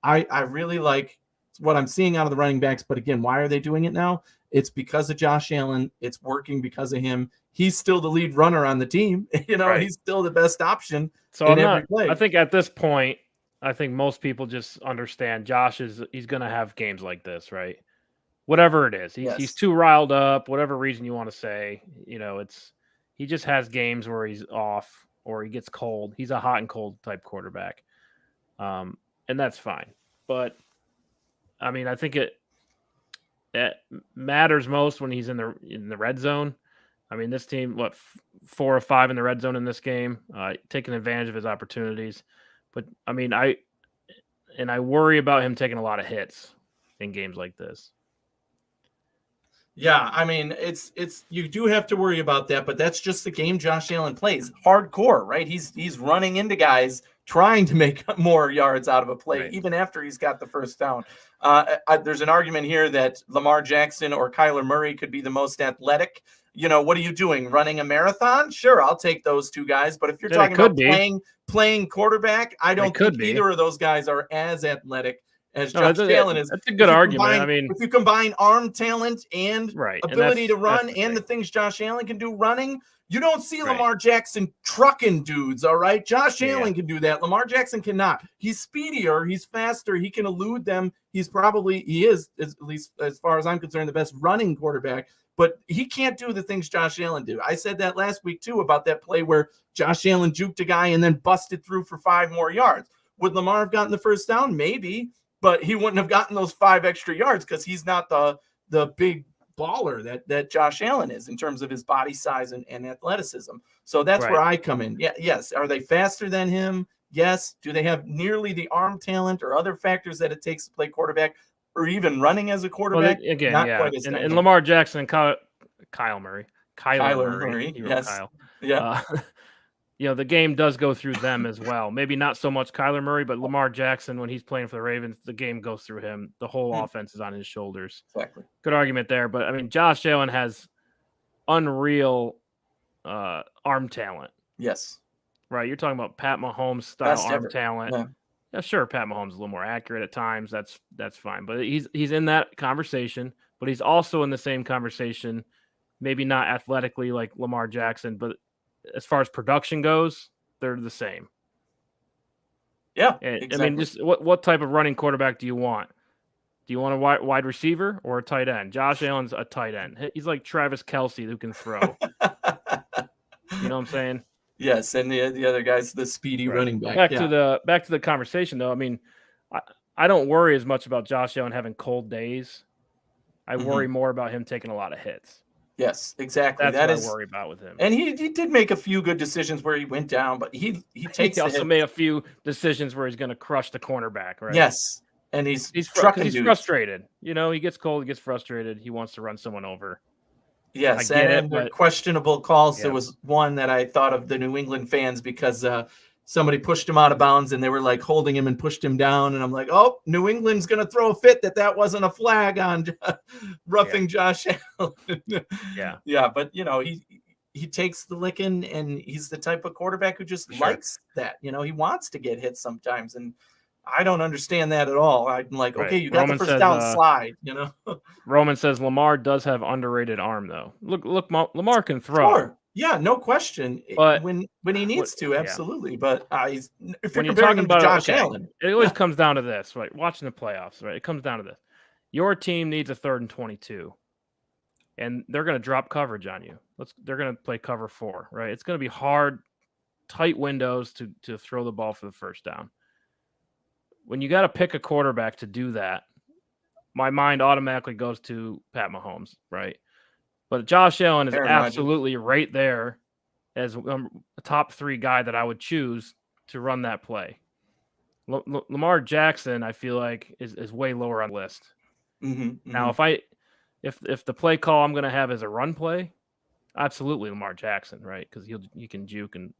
I really like what I'm seeing out of the running backs. But again, why are they doing it now? It's because of Josh Allen. It's working because of him. He's still the lead runner on the team. He's still the best option. So every play. I think at this point, I think most people just understand he's going to have games like this, right? Whatever it is. He's too riled up, whatever reason you want to say. He just has games where he's off or he gets cold. He's a hot and cold type quarterback. And that's fine. But, I mean, I think it matters most when he's in the red zone. I mean, this team, 4 or 5 in the red zone in this game, taking advantage of his opportunities. But I mean, I worry about him taking a lot of hits in games like this. Yeah, I mean, it's you do have to worry about that, but that's just the game Josh Allen plays. Hardcore, right? He's running into guys trying to make more yards out of a play, even after he's got the first down. There's an argument here that Lamar Jackson or Kyler Murray could be the most athletic. What are you doing? Running a marathon? Sure, I'll take those 2 guys. But if you're talking about playing quarterback, I don't think either of those guys are as athletic as Josh Allen is. That's a good argument. I mean, if you combine arm talent and ability to run and the things Josh Allen can do running, you don't see Lamar Jackson trucking dudes, all right? Josh Allen can do that. Lamar Jackson cannot. He's speedier. He's faster. He can elude them. He is, at least as far as I'm concerned, the best running quarterback. But he can't do the things Josh Allen do. I said that last week, too, about that play where Josh Allen juked a guy and then busted through for 5 more yards. Would Lamar have gotten the first down? Maybe. But he wouldn't have gotten those 5 extra yards because he's not the big baller that Josh Allen is in terms of his body size and athleticism. So that's where I come in. Yeah, yes. Are they faster than him? Yes. Do they have nearly the arm talent or other factors that it takes to play quarterback or even running as a quarterback? Well, again, not quite as and Lamar Jackson and Kyler Murray. Yes. Kyle. Yeah. The game does go through them as well. Maybe not so much Kyler Murray, but Lamar Jackson, when he's playing for the Ravens, the game goes through him. The whole offense is on his shoulders. Exactly. Good argument there. But, I mean, Josh Allen has unreal arm talent. Yes. Right. You're talking about Pat Mahomes style arm talent. Yeah, sure, Pat Mahomes is a little more accurate at times. That's fine. But he's in that conversation. But he's also in the same conversation, maybe not athletically like Lamar Jackson, but as far as production goes, they're the same. Yeah, exactly. I mean, just what type of running quarterback do you want? Do you want a wide receiver or a tight end? Josh Allen's a tight end. He's like Travis Kelce who can throw. You know what I'm saying? Yes, and the other guy's the speedy running back. Back to the conversation though. I mean, I don't worry as much about Josh Allen having cold days. I worry more about him taking a lot of hits. Yes, exactly. That's what I worry about with him. And he did make a few good decisions where he went down, but he also made a few decisions where he's going to crush the cornerback, right? Yes, and he's frustrated. He gets cold, he gets frustrated. He wants to run someone over. Yes, but questionable calls. There was one that I thought of the New England fans because somebody pushed him out of bounds and they were like holding him and pushed him down. And I'm like, oh, New England's going to throw a fit that wasn't a flag on roughing Josh Allen. Yeah. But, he takes the licking and he's the type of quarterback who just likes that. He wants to get hit sometimes. And I don't understand that at all. I'm like, okay, you got Roman the first down slide, Roman says Lamar does have underrated arm, though. Look, Lamar can throw. Sure. Yeah, no question. But when he needs to, absolutely. But if you're comparing him to Josh Allen, it always comes down to this, right? Watching the playoffs, right? It comes down to this. Your team needs a 3rd and 22, and they're going to drop coverage on you. They're going to play cover 4, right? It's going to be hard, tight windows to throw the ball for the first down. When you got to pick a quarterback to do that, my mind automatically goes to Pat Mahomes, right? But Josh Allen is absolutely right there as a top 3 guy that I would choose to run that play. Lamar Jackson, I feel like, is way lower on the list. Now, if the play call I'm going to have is a run play, absolutely Lamar Jackson, right? Because he can juke and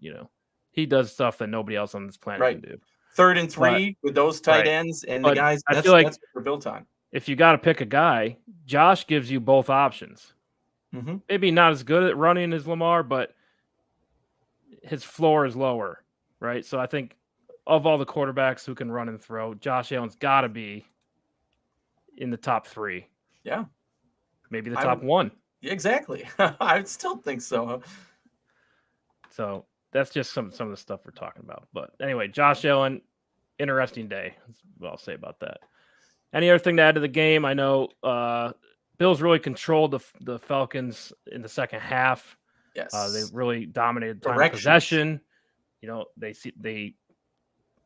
he does stuff that nobody else on this planet can do. 3rd and 3 with those tight ends and the guys. I feel like that's what we're built on. If you got to pick a guy, Josh gives you both options. Maybe not as good at running as Lamar, but his floor is lower, right? So I think of all the quarterbacks who can run and throw, Josh Allen's got to be in the top 3. Yeah. Maybe the top 1. Exactly. I still think so. So that's just some of the stuff we're talking about. But anyway, Josh Allen, interesting day. That's what I'll say about that. Any other thing to add to the game? I know Bills really controlled the Falcons in the second half. Yes, they really dominated time of possession. They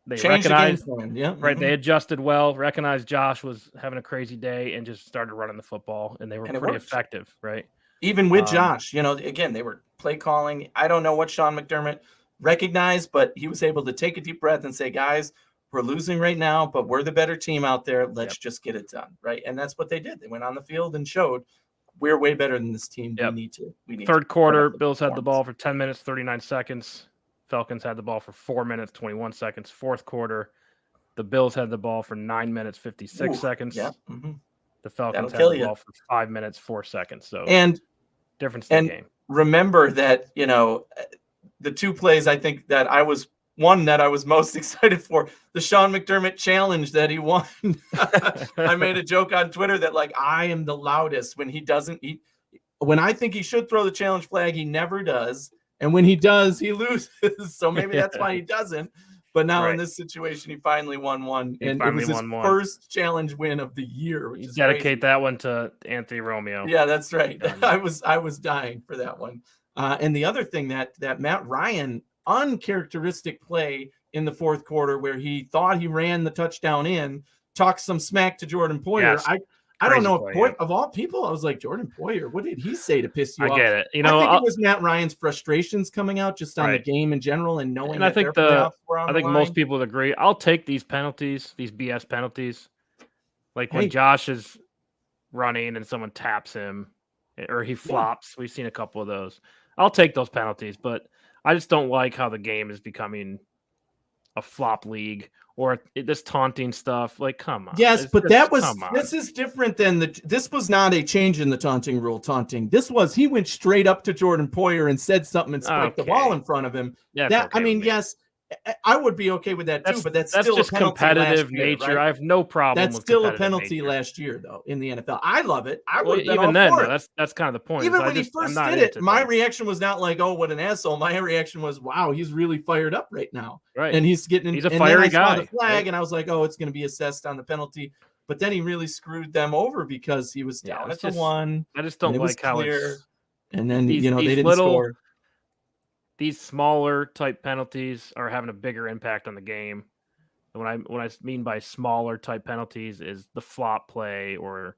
recognized, right? They adjusted well, recognized Josh was having a crazy day, and just started running the football, and they were pretty effective, right? Even with Josh, again, they were play calling. I don't know what Sean McDermott recognized, but he was able to take a deep breath and say, guys, we're losing right now, but we're the better team out there. Let's just get it done, right? And that's what they did. They went on the field and showed we're way better than this team. We need to. Third quarter, Bills had the ball for 10 minutes, 39 seconds. Falcons had the ball for 4 minutes, 21 seconds. Fourth quarter, the Bills had the ball for 9 minutes, 56 seconds. Yeah. The Falcons had the ball for 5 minutes, 4 seconds. So difference in the game. Remember that, the 2 plays I think that I was one that I was most excited for, the Sean McDermott challenge that he won. I made a joke on Twitter that like I am the loudest when he doesn't. When I think he should throw the challenge flag, he never does, and when he does, he loses. So maybe that's why he doesn't. But now in this situation, he finally won one, and it was his first challenge win of the year. You dedicate that one to Anthony Romeo. Yeah, that's right. I was dying for that one. And the other thing that Matt Ryan, uncharacteristic play in the fourth quarter where he thought he ran the touchdown in, talked some smack to Jordan Poyer. Yes. I don't know if of all people, I was like, Jordan Poyer, what did he say to piss you off? I get it. I think it was Matt Ryan's frustrations coming out just on the game in general and knowing that their playoffs were on the line. Most people would agree. I'll take these penalties, these BS penalties. Like when Josh is running and someone taps him or he flops. We've seen a couple of those. I'll take those penalties, but I just don't like how the game is becoming a flop league or this taunting stuff. Like, come on. Yes, but this is different than this was not a change in the taunting rule. This was, he went straight up to Jordan Poyer and said something and spiked the ball in front of him. Yeah, yes, I would be okay with that too, but that's still just a penalty competitive year, nature. Right? I have no problem. That's still a penalty last year, though, in the NFL. I love it. I would even then. That's kind of the point. Even when he first did it, my reaction was not like, "Oh, what an asshole." My reaction was, "Wow, he's really fired up right now." Right, and he's getting. He's a fiery guy. I saw the flag, and I was like, "Oh, it's going to be assessed on the penalty." But then he really screwed them over because he was down at the one. I just don't like how it's. And then they didn't score. These smaller type penalties are having a bigger impact on the game. And what I mean by smaller type penalties is the flop play or,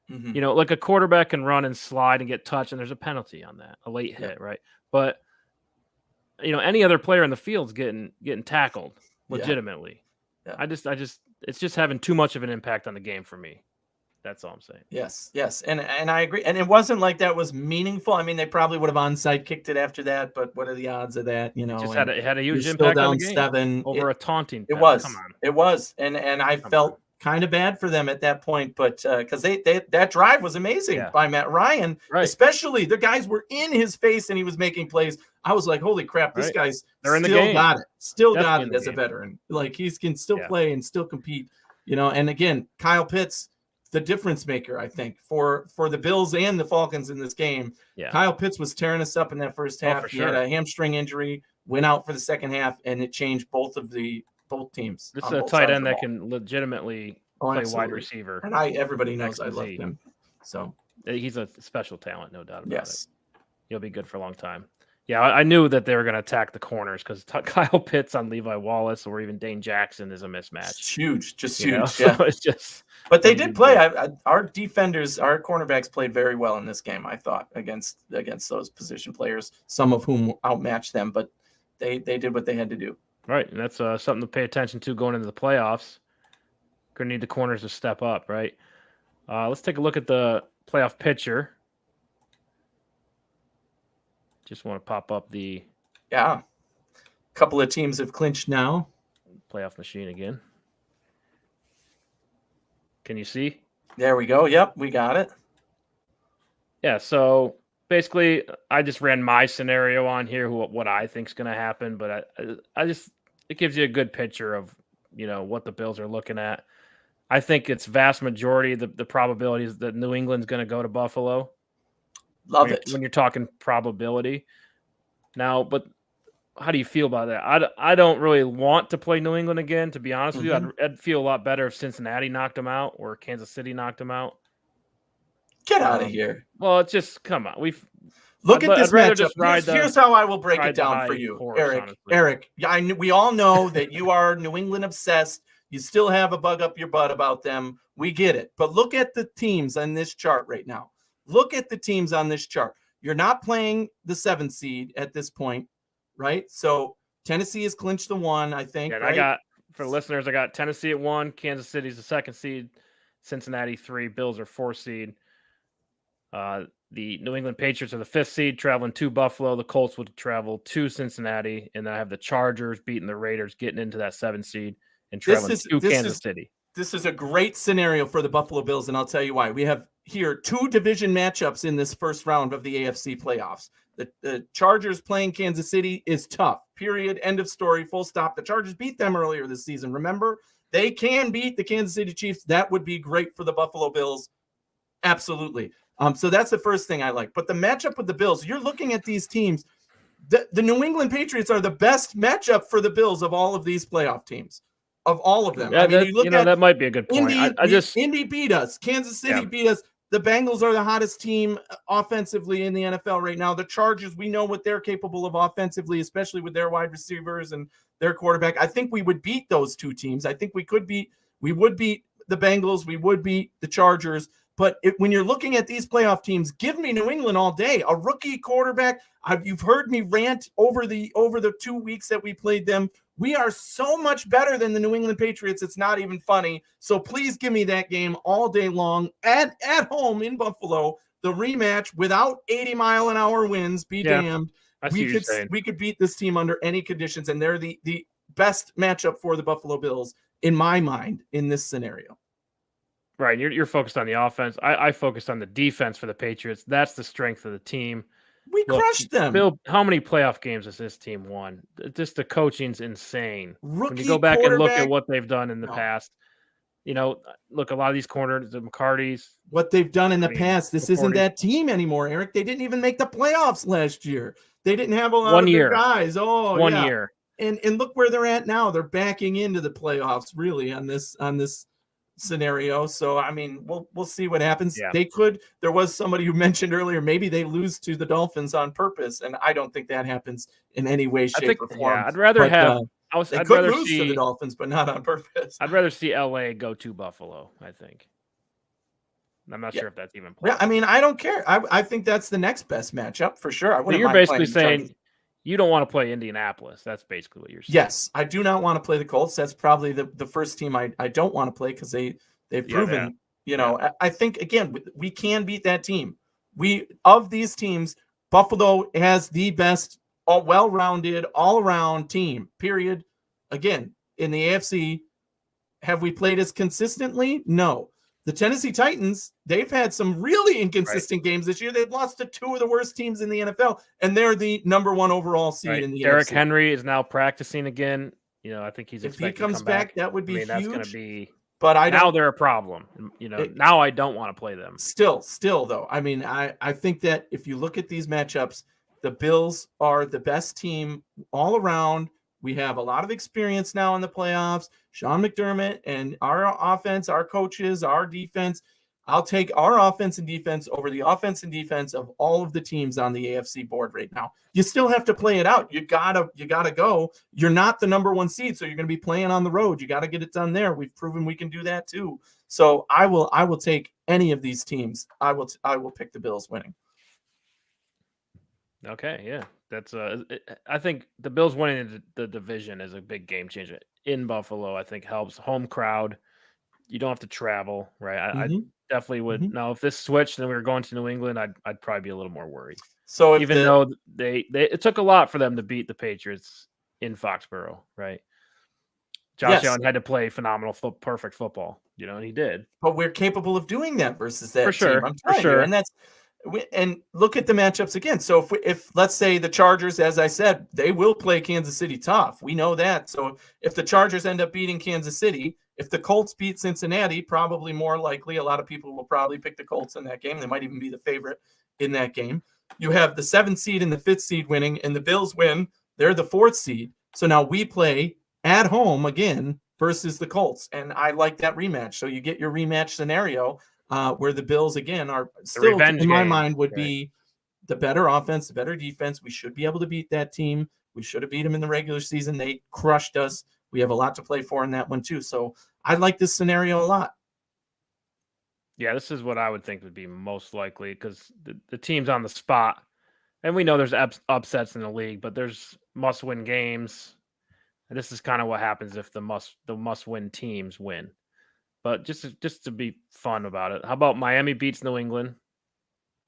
like a quarterback can run and slide and get touched and there's a penalty on that, a late hit, right? But, any other player in the field's getting tackled legitimately. Yeah. I just it's just having too much of an impact on the game for me. That's all I'm saying. Yes. And I agree. And it wasn't like that was meaningful. I mean, they probably would have onside kicked it after that, but what are the odds of that? It just had a huge impact on the game. 7 over a taunting. It was. Come on. It was. And I felt kind of bad for them at that point, but because that drive was amazing by Matt Ryan, especially the guys were in his face and he was making plays. I was like, holy crap, this guy's still got it. Still got it as a veteran. Like he can still play and still compete, and again, Kyle Pitts, the difference maker, I think, for the Bills and the Falcons in this game. Yeah. Kyle Pitts was tearing us up in that first half. He had a hamstring injury, went out for the second half, and it changed both teams. This is a tight end that can legitimately play wide receiver. And everybody knows I love him. So he's a special talent, no doubt about it. He'll be good for a long time. Yeah, I knew that they were going to attack the corners because Kyle Pitts on Levi Wallace or even Dane Jackson is a mismatch. It's huge, just huge. Yeah. So it's just. But they did play. Our defenders, our cornerbacks played very well in this game. I thought against those position players, some of whom outmatched them, but they did what they had to do. Right, and that's something to pay attention to going into the playoffs. Going to need the corners to step up, right? Let's take a look at the playoff picture. Just want to pop up the couple of teams have clinched now. Playoff machine again. Can you see? There we go. Yep, we got it. Yeah, so basically I just ran my scenario on here, what I think is going to happen, but it gives you a good picture of, what the Bills are looking at. I think it's vast majority the probabilities that New England's going to go to Buffalo. Love it. When you're talking probability. Now, but how do you feel about that? I don't really want to play New England again, to be honest with you. I'd feel a lot better if Cincinnati knocked them out or Kansas City knocked them out. Get out of here. Well, it's just, come on. Look at this matchup. Here's how I will break it down for you, Eric. We all know that you are New England obsessed. You still have a bug up your butt about them. We get it. But look at the teams on this chart right now. Look at the teams on this chart. You're not playing the 7th seed at this point, right? So Tennessee has clinched the 1, I think. Yeah, right? For listeners, I got Tennessee at 1, Kansas City's the 2nd seed, Cincinnati 3, Bills are 4th seed. The New England Patriots are the 5th seed, traveling to Buffalo. The Colts would travel to Cincinnati, and then I have the Chargers beating the Raiders, getting into that 7th seed, and traveling to Kansas City. This is a great scenario for the Buffalo Bills, and I'll tell you why. We have here 2 division matchups in this first round of the AFC playoffs. The Chargers playing Kansas City is tough. Period. End of story. Full stop. The Chargers beat them earlier this season. Remember, they can beat the Kansas City Chiefs. That would be great for the Buffalo Bills. Absolutely. So that's the first thing I like. But the matchup with the Bills, you're looking at these teams. The New England Patriots are the best matchup for the Bills of all of these playoff teams. Of all of them. Yeah, you look at that might be a good point. Indy beat us. Kansas City beat us. The Bengals are the hottest team offensively in the NFL right now. The Chargers, we know what they're capable of offensively, especially with their wide receivers and their quarterback. I think we would beat those 2 teams. I think we would beat the Bengals. We would beat the Chargers. But when you're looking at these playoff teams, give me New England all day. A rookie quarterback. You've heard me rant over the 2 weeks that we played them. We are so much better than the New England Patriots. It's not even funny. So please give me that game all day long at home in Buffalo. The rematch without 80-mile-an-hour winds. Be damned. We could beat this team under any conditions, and they're the best matchup for the Buffalo Bills in my mind in this scenario. Right. You're focused on the offense. I focused on the defense for the Patriots. That's the strength of the team. We crushed them. Bill, how many playoff games has this team won? Just the coaching's insane. Rookie when you go back and look at what they've done in the past, look, a lot of these corners, the McCartys. What they've done in the past, this isn't that team anymore, Eric. They didn't even make the playoffs last year. They didn't have a lot of their guys. One year. And look where they're at now. They're backing into the playoffs, really, on this scenario. So I mean, we'll see what happens. Yeah. There was somebody who mentioned earlier, maybe they lose to the Dolphins on purpose, and I don't think that happens in any way, shape, or form. I'd rather I'd rather lose to the Dolphins, but not on purpose. I'd rather see LA go to Buffalo. I think. I'm not sure if that's even possible. Yeah, I mean, I don't care. I think that's the next best matchup for sure. But you're basically saying you don't want to play Indianapolis. That's basically what you're saying. Yes, I do not want to play the Colts. That's probably the first team I don't want to play because they've proven, I think, again, we can beat that team. Of these teams, Buffalo has the best, well-rounded, all-around team, period. Again, in the AFC, have we played as consistently? No. The Tennessee Titans, they've had some really inconsistent games this year. They've lost to 2 of the worst teams in the NFL, and they're the number 1 overall seed in the Derrick AFC. Henry is now practicing again. I think he's if he comes back, that would be huge. That's going to be. But now they're a problem. Now I don't want to play them. Still though. I mean, I think that if you look at these matchups, the Bills are the best team all around. We have a lot of experience now in the playoffs. Sean McDermott and our offense, our coaches, our defense. I'll take our offense and defense over the offense and defense of all of the teams on the AFC board right now. You still have to play it out. You gotta go. You're not the number 1 seed, so you're going to be playing on the road. You got to get it done there. We've proven we can do that too. So I will take any of these teams. I will pick the Bills winning. Okay, yeah. That's I think the Bills winning the division is a big game changer in Buffalo. I think helps home crowd. You don't have to travel, right? I definitely would. Now, if this switched and we were going to New England, I'd probably be a little more worried. So even though it took a lot for them to beat the Patriots in Foxborough, right? Josh Allen had to play phenomenal, perfect football, and he did. But we're capable of doing that versus that team. I'm telling you, and that's. And look at the matchups again. So if let's say the Chargers, as I said, they will play Kansas City tough. We know that. So if the Chargers end up beating Kansas City, if the Colts beat Cincinnati, probably more likely, a lot of people will probably pick the Colts in that game. They might even be the favorite in that game. You have the 7th seed and the 5th seed winning, and the Bills win. They're the 4th seed. So now we play at home again versus the Colts. And I like that rematch. So you get your rematch scenario. Where the Bills, again, are still, in my mind, would be the better offense, the better defense. We should be able to beat that team. We should have beat them in the regular season. They crushed us. We have a lot to play for in that one, too. So I like this scenario a lot. Yeah, this is what I would think would be most likely because the team's on the spot. And we know there's upsets in the league, but there's must-win games. And this is kind of what happens if the must-win teams win. But just to be fun about it, how about Miami beats New England,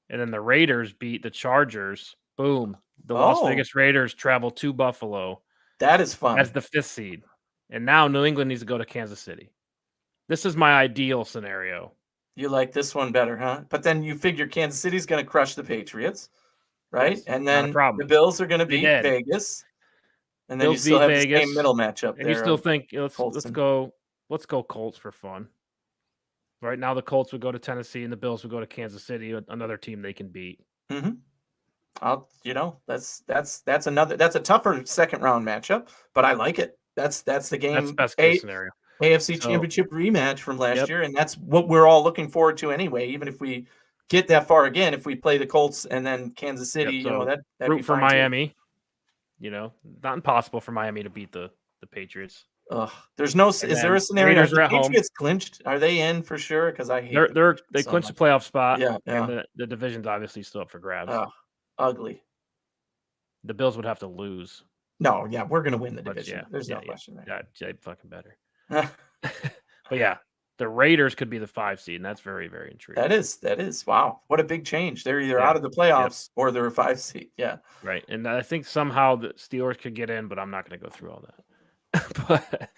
and then the Raiders beat the Chargers? Boom! The Las Vegas Raiders travel to Buffalo. That is fun. As the 5th seed, and now New England needs to go to Kansas City. This is my ideal scenario. You like this one better, huh? But then you figure Kansas City's going to crush the Patriots, right? Yes, And not a then problem. the Bills are going to They beat did. Vegas. And then Bills you still beat have Vegas, the same middle matchup and there. you still think let's Colts go Colts for fun. Right now, the Colts would go to Tennessee, and the Bills would go to Kansas City, another team they can beat. Mm-hmm. That's a tougher second round matchup, but I like it. That's the game. That's best case scenario. AFC Championship rematch from last year, and that's what we're all looking forward to anyway. Even if we get that far again, if we play the Colts and then Kansas City, so that'd root be for fine Miami. Too. Not impossible for Miami to beat the Patriots. There's no. Is there a scenario? Raiders are the Patriots clinched? Are they in for sure? Because I hate they clinched the playoff spot. Yeah. And the division's obviously still up for grabs. Ugly. The Bills would have to lose. No, yeah, we're gonna win the division. There's no question there. Yeah, fucking better. But yeah, the Raiders could be the 5 seed, and that's very, very intriguing. That is. Wow, what a big change. They're either out of the playoffs or they're a 5 seed. Yeah. Right, and I think somehow the Steelers could get in, but I'm not going to go through all that. But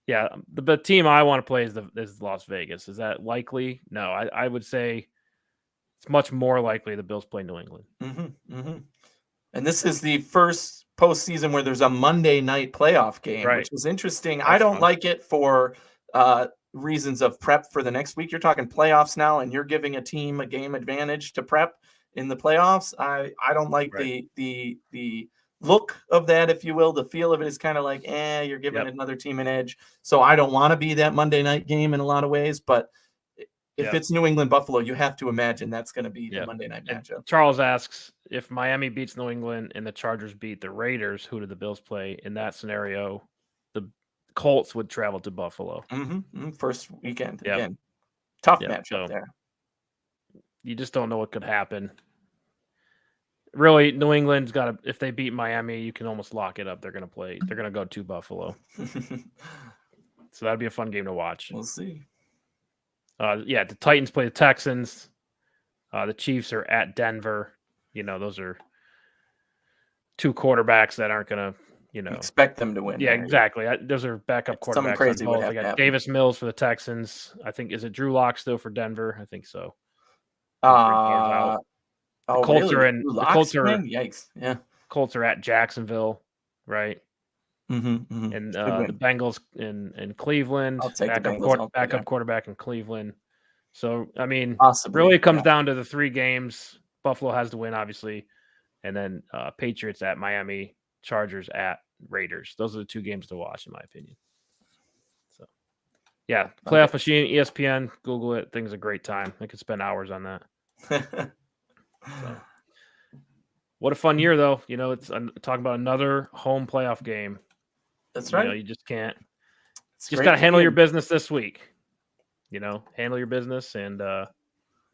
yeah, the team I want to play is Las Vegas. Is that likely? No, I would say it's much more likely the Bills play New England. Mm-hmm, mm-hmm. And this is the first postseason where there's a Monday night playoff game, which is interesting. That's I don't like it for reasons of prep for the next week. You're talking playoffs now, and you're giving a team a game advantage to prep in the playoffs. I don't like the look of that, if you will. The feel of it is kind of like, you're giving another team an edge. So I don't want to be that Monday night game in a lot of ways, but if it's New England Buffalo, you have to imagine that's going to be the Monday night matchup. And Charles asks, if Miami beats New England and the Chargers beat the Raiders, who do the Bills play? In that scenario, the Colts would travel to Buffalo. Mm-hmm. First weekend. Again, tough matchup there. You just don't know what could happen. Really, New England's got to, if they beat Miami, you can almost lock it up. They're going to play. They're going to go to Buffalo. So that'd be a fun game to watch. We'll see. The Titans play the Texans. The Chiefs are at Denver. Those are two quarterbacks that aren't going to, expect them to win. Yeah, exactly. Those are backup quarterbacks. Something crazy would have I got Davis Mills for the Texans. I think, is it Drew Lock still for Denver? I think so. The Colts are in. The Colts are. Yikes! Yeah. Colts are at Jacksonville, right? Mm-hmm. And the Bengals in Cleveland. I'll take backup quarterback in Cleveland. So I mean, possibly, really, it comes down to the 3 games. Buffalo has to win, obviously, and then Patriots at Miami, Chargers at Raiders. Those are the 2 games to watch, in my opinion. So, yeah, Playoff Machine, ESPN, Google it. Things a great time. I could spend hours on that. So, what a fun year, though. It's talking about another home playoff game. That's right. You just can't. Just got to handle your business this week. Handle your business and.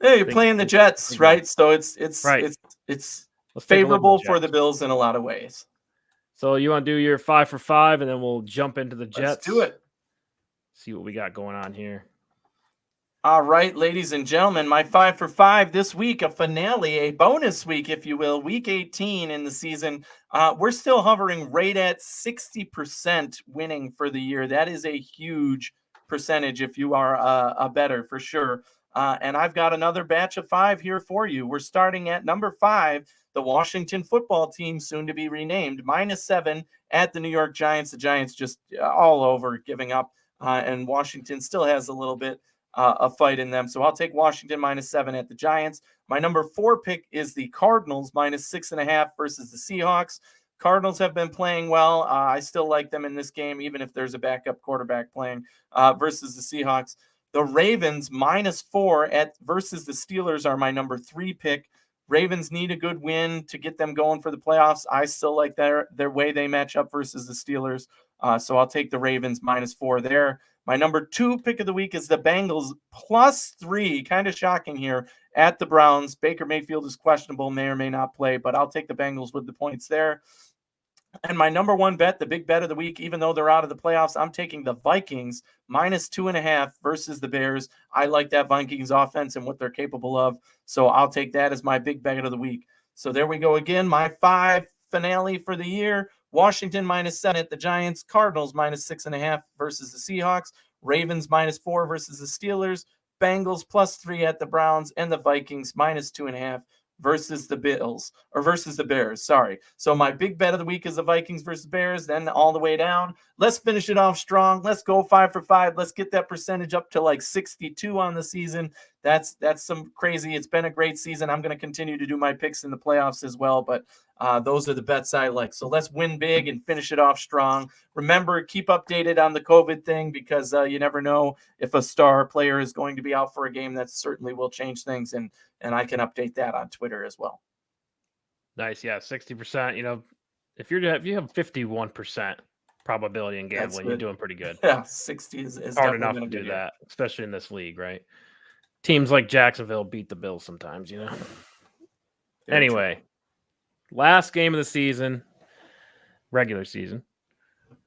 You're playing the Jets, right? So it's favorable for the Bills in a lot of ways. So you want to do your 5 for 5, and then we'll jump into the Jets. Let's do it. See what we got going on here. All right, ladies and gentlemen, my 5 for 5 this week, a finale, a bonus week, if you will, week 18 in the season. We're still hovering right at 60% winning for the year. That is a huge percentage if you are a bettor for sure. And I've got another batch of 5 here for you. We're starting at number 5, the Washington football team, soon to be renamed, -7 at the New York Giants. The Giants just all over giving up, and Washington still has a little bit a fight in them. So I'll take Washington -7 at the Giants. My number 4 pick is the Cardinals -6.5 versus the Seahawks. Cardinals have been playing well. I still like them in this game, even if there's a backup quarterback playing versus the Seahawks. The Ravens -4 versus the Steelers are my number 3 pick. Ravens need a good win to get them going for the playoffs. I still like their way they match up versus the Steelers. So I'll take the Ravens -4 there. My number 2 pick of the week is the Bengals +3. Kind of shocking here at the Browns. Baker Mayfield is questionable, may or may not play, but I'll take the Bengals with the points there. And my number 1 bet, the big bet of the week, even though they're out of the playoffs, I'm taking the Vikings -2.5 versus the Bears. I like that Vikings offense and what they're capable of. So I'll take that as my big bet of the week. So there we go again. My 5 finale for the year. Washington -7 at the Giants. Cardinals -6.5 versus the Seahawks. Ravens -4 versus the Steelers, Bengals +3 at the Browns, and the Vikings -2.5 versus the Bears. Sorry. So my big bet of the week is the Vikings versus Bears, then all the way down. Let's finish it off strong. Let's go 5 for 5. Let's get that percentage up to like 62 on the season. That's some crazy. It's been a great season. I'm going to continue to do my picks in the playoffs as well, but those are the bets I like. So let's win big and finish it off strong. Remember, keep updated on the COVID thing because you never know if a star player is going to be out for a game. That certainly will change things, and I can update that on Twitter as well. Nice, yeah, 60%. You know, if you have 51% probability in gambling, you're doing pretty good. Yeah, 60 is hard enough to do that, especially in this league, right? Teams like Jacksonville beat the Bills sometimes, you know. Anyway, last game of the season, regular season,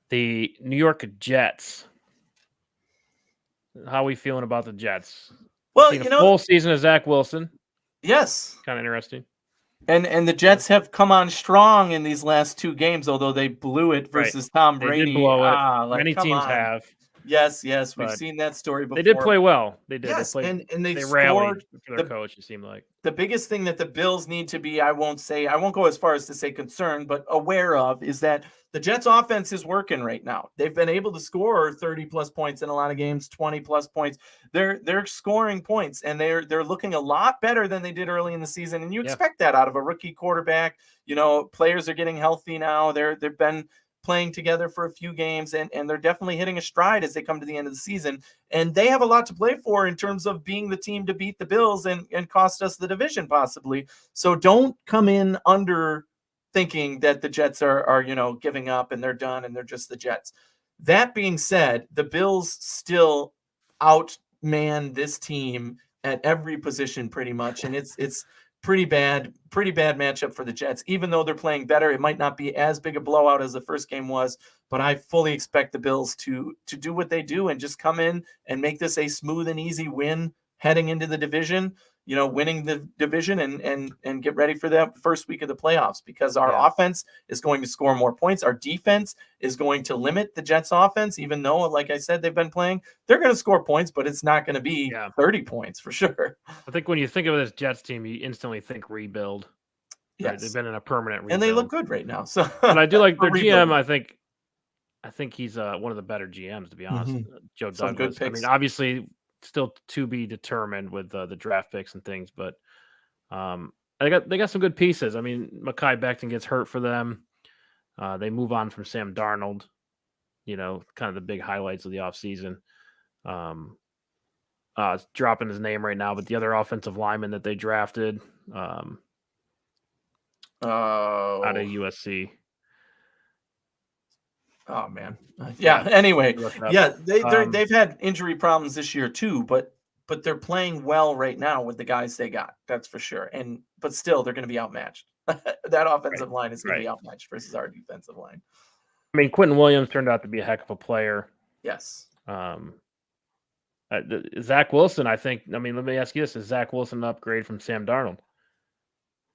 the New York Jets. How are we feeling about the Jets? Well, full season of Zach Wilson. Yes, kind of interesting. And the Jets have come on strong in these last 2 games, although they blew it versus Tom Brady. They did blow it. Many teams have. Yes, we've seen that story before. They did play well. They did. Yes, they played, and they rallied for their coach, it seemed like. The biggest thing that the Bills need to be, I won't go as far as to say concerned, but aware of, is that the Jets offense is working right now. They've been able to score 30+ points in a lot of games, 20+ points. They're scoring points, and they're looking a lot better than they did early in the season. And you expect that out of a rookie quarterback. You know, players are getting healthy now. They've been playing together for a few games, and they're definitely hitting a stride as they come to the end of the season. And they have a lot to play for in terms of being the team to beat the Bills and cost us the division possibly. So don't come in under thinking that the Jets are giving up and they're done and they're just the Jets. That being said, the Bills still outman this team at every position pretty much, and it's pretty bad matchup for the Jets. Even though they're playing better, it might not be as big a blowout as the first game was, but I fully expect the Bills to do what they do and just come in and make this a smooth and easy win heading into the division, winning the division and get ready for that first week of the playoffs, because our offense is going to score more points. Our defense is going to limit the Jets offense, even though, like I said, they're going to score points, but it's not going to be 30 points for sure. I think when you think of this Jets team, you instantly think rebuild. Yes. Right? They've been in a permanent rebuild. And they look good right now. So, and I do like their GM. I think he's one of the better GMs, to be honest. Mm-hmm. Joe Douglas. I mean, obviously, still to be determined with the draft picks and things, but they got some good pieces. I mean, Mekhi Becton gets hurt for them. They move on from Sam Darnold, kind of the big highlights of the offseason. Dropping his name right now, but the other offensive lineman that they drafted out of USC. Oh man. Yeah. Anyway, they've had injury problems this year too, but they're playing well right now with the guys they got. That's for sure. But still, they're going to be outmatched. That offensive line is going to be outmatched versus our defensive line. I mean, Quentin Williams turned out to be a heck of a player. Yes. Zach Wilson, I think. I mean, let me ask you this: is Zach Wilson an upgrade from Sam Darnold?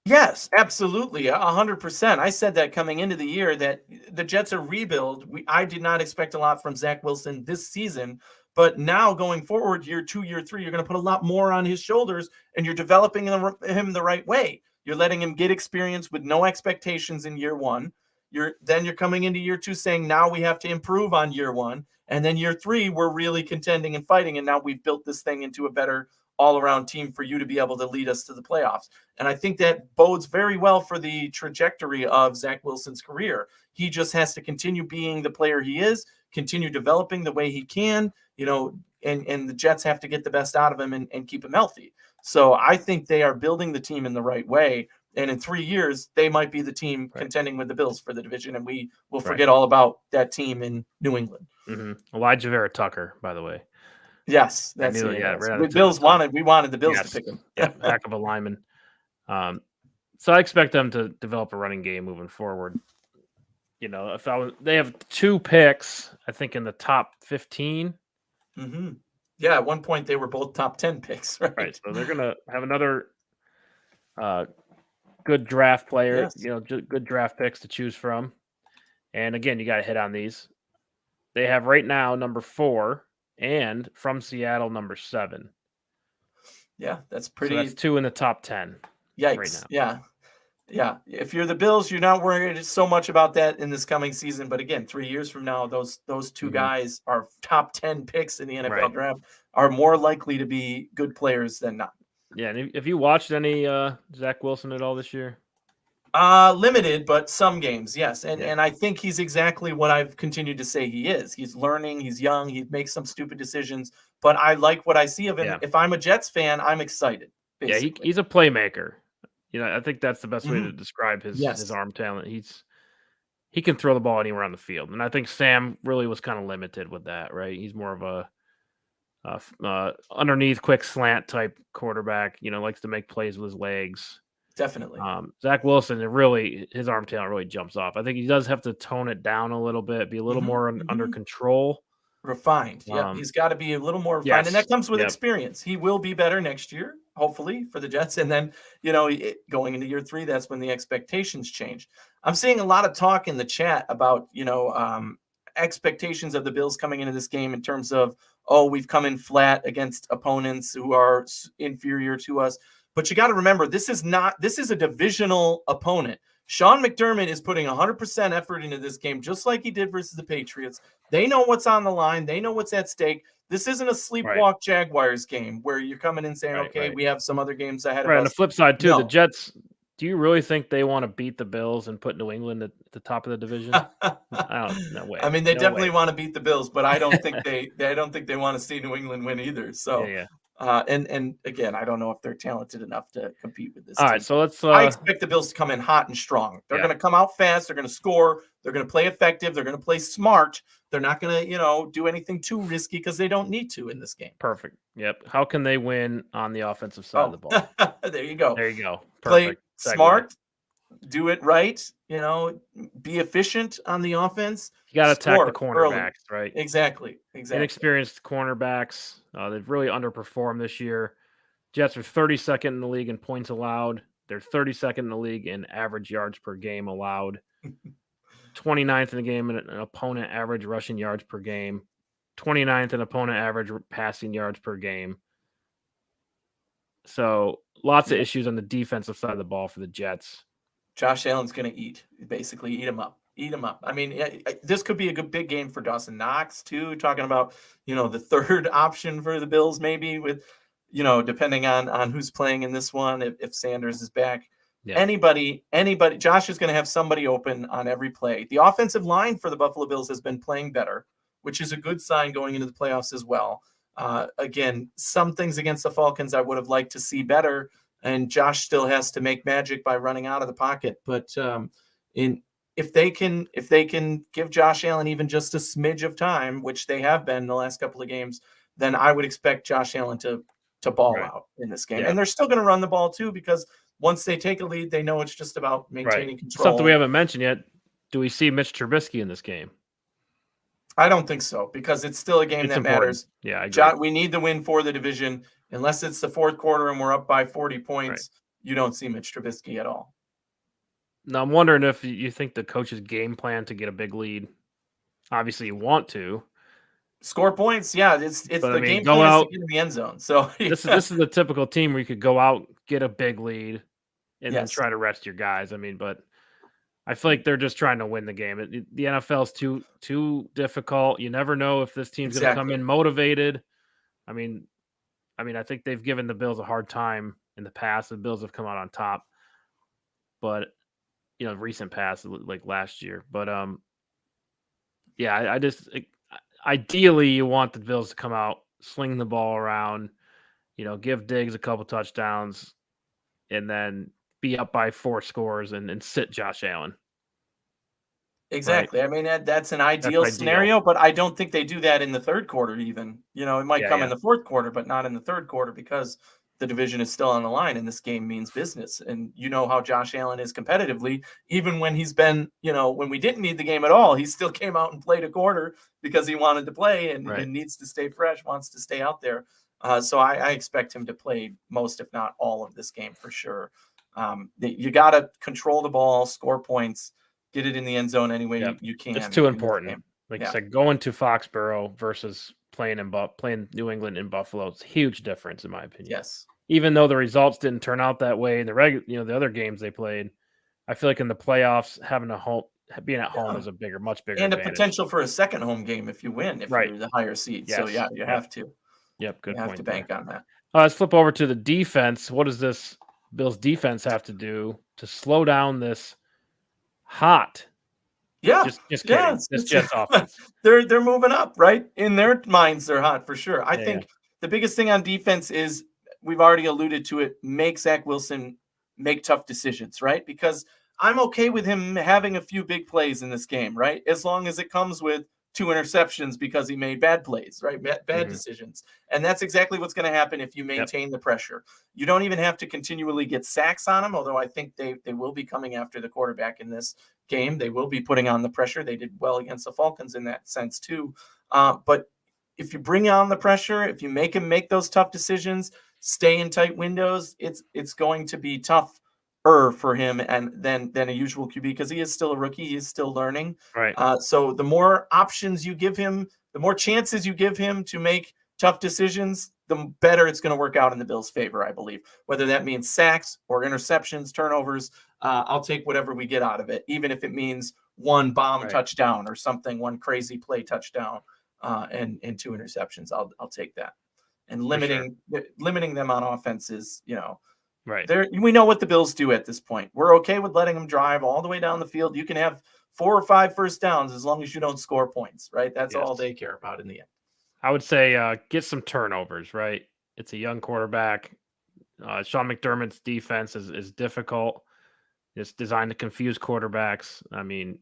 Yes, absolutely, 100%. I said that coming into the year that the Jets are rebuild. I did not expect a lot from Zach Wilson this season, but now going forward, year 2, year 3, you're going to put a lot more on his shoulders, and you're developing him the right way. You're letting him get experience with no expectations in year 1. You're coming into year 2 saying now we have to improve on year 1, and then year 3 we're really contending and fighting, and now we've built this thing into a better all-around team for you to be able to lead us to the playoffs. And I think that bodes very well for the trajectory of Zach Wilson's career. He just has to continue being the player he is, continue developing the way he can, and the Jets have to get the best out of him and keep him healthy. So I think they are building the team in the right way. And in 3 years, they might be the team contending with the Bills for the division, and we will forget all about that team in New England. Mm-hmm. Elijah Vera Tucker, by the way. Yes, that's it. We wanted the Bills to pick him. Heck of a lineman. So I expect them to develop a running game moving forward. They have 2 picks, I think, in the top 15. Mm-hmm. Yeah, at one point they were both top 10 picks, right? Right. So they're gonna have another good draft player. Yes. Good draft picks to choose from. And again, you got to hit on these. They have right now number 4 and from Seattle, number 7. Yeah, that's So pretty. that's 2 in the top 10 right Yikes. now. Yeah. Yeah. If you're the Bills, you're not worried so much about that in this coming season. But again, 3 years from now, those two guys are top 10 picks in the NFL Right. draft, are more likely to be good players than not. Yeah, and have you watched any Zach Wilson at all this year? Limited, but some games, yes. Yeah. And I think he's exactly what I've continued to say he is. He's learning, he's young, he makes some stupid decisions, but I like what I see of him. Yeah. If I'm a Jets fan, I'm excited. Basically. Yeah, he's a playmaker. I think that's the best way to describe his Yes. arm talent. He can throw the ball anywhere on the field, and I think Sam really was kind of limited with that, right? He's more of a underneath quick slant type quarterback. Likes to make plays with his legs. Definitely. Zach Wilson, his arm talent really jumps off. I think he does have to tone it down a little bit, be a little more under control. Refined. Yeah, he's got to be a little more refined. Yes. And that comes with experience. He will be better next year, hopefully, for the Jets. And then, going into year 3, that's when the expectations change. I'm seeing a lot of talk in the chat about, expectations of the Bills coming into this game in terms of, we've come in flat against opponents who are inferior to us. But you got to remember, this is a divisional opponent. Sean McDermott is putting 100% effort into this game, just like he did versus the Patriots. They know what's on the line. They know what's at stake. This isn't a sleepwalk Jaguars game where you're coming in saying, we have some other games ahead of us. On the flip side, too, the Jets, do you really think they want to beat the Bills and put New England at the top of the division? No way. I mean, they definitely want to beat the Bills, but I don't think I don't think they want to see New England win either. So yeah. And again, I don't know if they're talented enough to compete with this. All team. right, so let's. I expect the Bills to come in hot and strong. They're going to come out fast. They're going to score. They're going to play effective. They're going to play smart. They're not going to, do anything too risky because they don't need to in this game. Perfect. Yep. How can they win on the offensive side of the ball? There you go. Perfect. Play smart. Do it right. Be efficient on the offense. You got to attack the cornerbacks, right? Exactly. Inexperienced cornerbacks. They've really underperformed this year. Jets are 32nd in the league in points allowed. They're 32nd in the league in average yards per game allowed. 29th in the game in an opponent average rushing yards per game. 29th in opponent average passing yards per game. So lots of issues on the defensive side of the ball for the Jets. Josh Allen's going to eat him up. I mean, this could be a big game for Dawson Knox too. Talking about, the third option for the Bills, maybe with, depending on who's playing in this one, if Sanders is back. Yeah. Anybody, Josh is going to have somebody open on every play. The offensive line for the Buffalo Bills has been playing better, which is a good sign going into the playoffs as well. Again, some things against the Falcons I would have liked to see better, and Josh still has to make magic by running out of the pocket. But if they can give Josh Allen even just a smidge of time, which they have been the last couple of games, then I would expect Josh Allen to ball out in this game. Yeah. And they're still going to run the ball too, because once they take a lead, they know it's just about maintaining control. Something we haven't mentioned yet. Do we see Mitch Trubisky in this game? I don't think so, because it's still a game that matters. Yeah, I agree. We need the win for the division. Unless it's the fourth quarter and we're up by 40 points, you don't see Mitch Trubisky at all. Now, I'm wondering if you think the coach's game plan to get a big lead. Obviously, you want to score points. Yeah, it's the game plan is to get in the end zone. So this is the typical team where you could go out, get a big lead, and then try to rest your guys. I mean, but I feel like they're just trying to win the game. The NFL is too difficult. You never know if this team's going to come in motivated. I mean, I think they've given the Bills a hard time in the past. The Bills have come out on top, but recent past, like last year. But I just ideally you want the Bills to come out, sling the ball around, give Diggs a couple touchdowns, and then be up by 4 scores and sit Josh Allen. Exactly. Right? I mean, that's an ideal scenario, but I don't think they do that in the third quarter even. It might come in the fourth quarter, but not in the third quarter, because the division is still on the line and this game means business. And you know how Josh Allen is competitively, even when he's been, when we didn't need the game at all, he still came out and played a quarter because he wanted to play and needs to stay fresh, wants to stay out there. So I expect him to play most, if not all, of this game for sure. You got to control the ball, score points, get it in the end zone any way you can. It's too important. Like I said, going to Foxborough versus playing New England in Buffalo. It's a huge difference in my opinion. Yes. Even though the results didn't turn out that way in the other games they played, I feel like in the playoffs being at home is much bigger and advantage. a potential for a second home game if you win, if you're the higher seed. Yes. So yeah, you have to. Yep, good point. You have to bank on that. Let's flip over to the defense. What does this Bills defense have to do to slow down this hot? Yeah, just kidding. This Jets offense. They're moving up, right? In their minds, they're hot for sure. I think the biggest thing on defense is, we've already alluded to it, make Zach Wilson make tough decisions, right? Because I'm okay with him having a few big plays in this game, right? As long as it comes with 2 interceptions because he made bad plays, right? Bad decisions. And that's exactly what's going to happen if you maintain the pressure. You don't even have to continually get sacks on him, although I think they will be coming after the quarterback in this game. They will be putting on the pressure. They did well against the Falcons in that sense too. But if you bring on the pressure, if you make him make those tough decisions, stay in tight windows, it's going to be tough for him and than a usual QB, because he is still a rookie. He is still learning. Right. So the more options you give him, the more chances you give him to make tough decisions, the better it's going to work out in the Bills' favor, I believe. Whether that means sacks or interceptions, turnovers, I'll take whatever we get out of it, even if it means one bomb touchdown or something, one crazy play touchdown and 2 interceptions. I'll take that. And limiting them on offense is, right. We know what the Bills do at this point. We're okay with letting them drive all the way down the field. You can have 4 or 5 first downs as long as you don't score points, right? That's all they care about in the end. I would say get some turnovers, right? It's a young quarterback. Sean McDermott's defense is difficult. It's designed to confuse quarterbacks. I mean,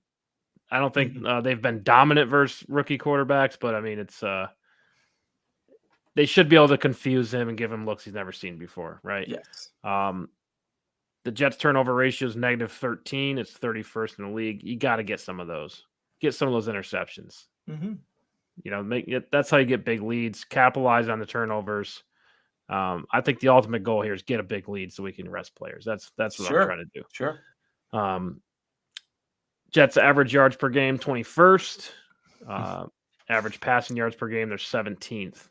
I don't think they've been dominant versus rookie quarterbacks, but I mean, it's they should be able to confuse him and give him looks he's never seen before, right? Yes. The Jets turnover ratio is -13. It's 31st in the league. You got to get some of those. Get some of those interceptions. That's how you get big leads. Capitalize on the turnovers. I think the ultimate goal here is get a big lead so we can rest players. That's what I'm trying to do. Sure. Jets average yards per game 21st. Average passing yards per game, they're 17th.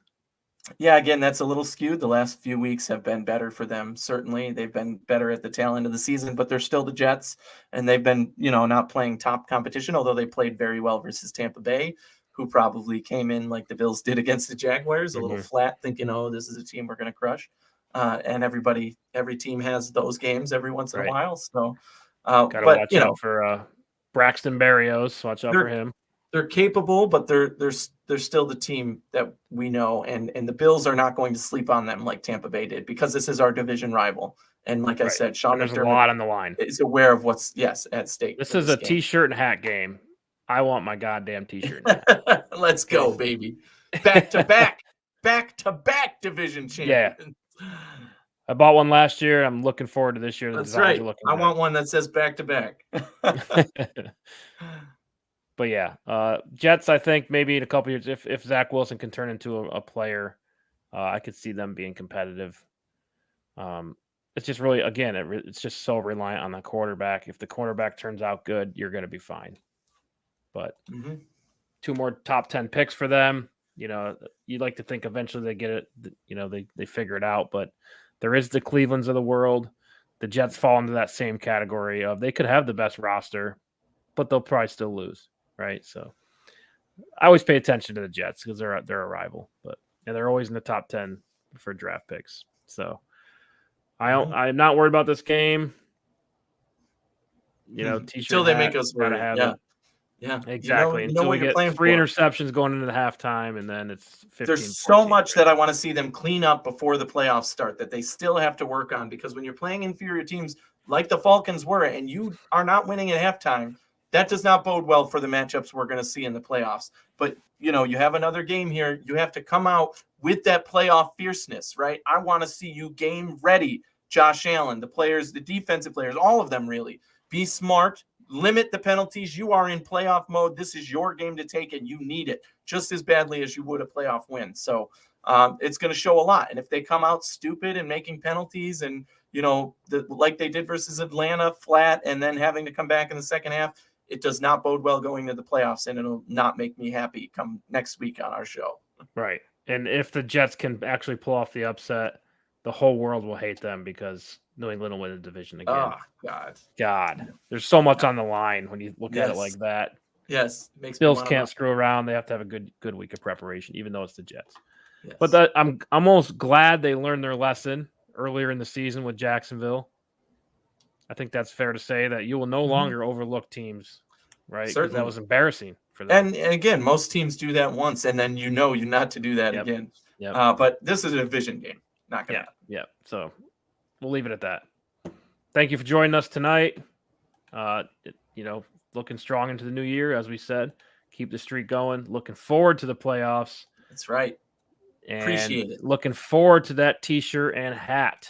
Yeah, again, that's a little skewed. The last few weeks have been better for them. Certainly, they've been better at the tail end of the season, but they're still the Jets, and they've been, not playing top competition, although they played very well versus Tampa Bay, who probably came in like the Bills did against the Jaguars, a little flat, thinking, oh, this is a team we're going to crush. And every team has those games every once in a while. So, gotta watch out for Braxton Berrios. Watch out for him. They're capable, but they're still the team that we know, and the Bills are not going to sleep on them like Tampa Bay did, because this is our division rival. And like I said, Sean there's McDermott a lot on the line. is aware of what's at stake. This is a game. T-shirt and hat game. I want my goddamn T-shirt and hat. Let's go, baby! Back to back division champions. Yeah. I bought one last year. I'm looking forward to this year. That's right. I want one that says back to back. But yeah, Jets, I think maybe in a couple years, if Zach Wilson can turn into a player, I could see them being competitive. It's just really, again, it's just so reliant on the quarterback. If the quarterback turns out good, you're going to be fine. But 2 more top 10 picks for them. You'd like to think eventually they get it, they figure it out. But there is the Clevelands of the world. The Jets fall into that same category of they could have the best roster, but they'll probably still lose. Right, so I always pay attention to the Jets because they're a rival, but they're always in the top 10 for draft picks. So I'm not worried about this game. T-shirt until they make us worry. Yeah, exactly. Until we get 3 interceptions going into the halftime, and then it's 15. There's so much that I want to see them clean up before the playoffs start that they still have to work on, because when you're playing inferior teams like the Falcons were, and you are not winning at halftime, that does not bode well for the matchups we're going to see in the playoffs. But, you have another game here. You have to come out with that playoff fierceness, right? I want to see you game ready. Josh Allen, the players, the defensive players, all of them really. Be smart. Limit the penalties. You are in playoff mode. This is your game to take, and you need it just as badly as you would a playoff win. So it's going to show a lot. And if they come out stupid and making penalties and, like they did versus Atlanta, flat, and then having to come back in the second half, it does not bode well going to the playoffs, and it'll not make me happy come next week on our show. Right. And if the Jets can actually pull off the upset, the whole world will hate them because New England will win the division again. Oh, God. There's so much on the line when you look at it like that. Yes. Makes Bills can't screw around. They have to have a good week of preparation, even though it's the Jets. Yes. But I'm almost glad they learned their lesson earlier in the season with Jacksonville. I think that's fair to say that you will no longer overlook teams, right? Because that was embarrassing for them. And again, most teams do that once, and then you're not to do that again. Yep. But this is a division game. Not going to happen. Yeah. So we'll leave it at that. Thank you for joining us tonight. Looking strong into the new year, as we said. Keep the streak going. Looking forward to the playoffs. That's right. And appreciate it. Looking forward to that T-shirt and hat.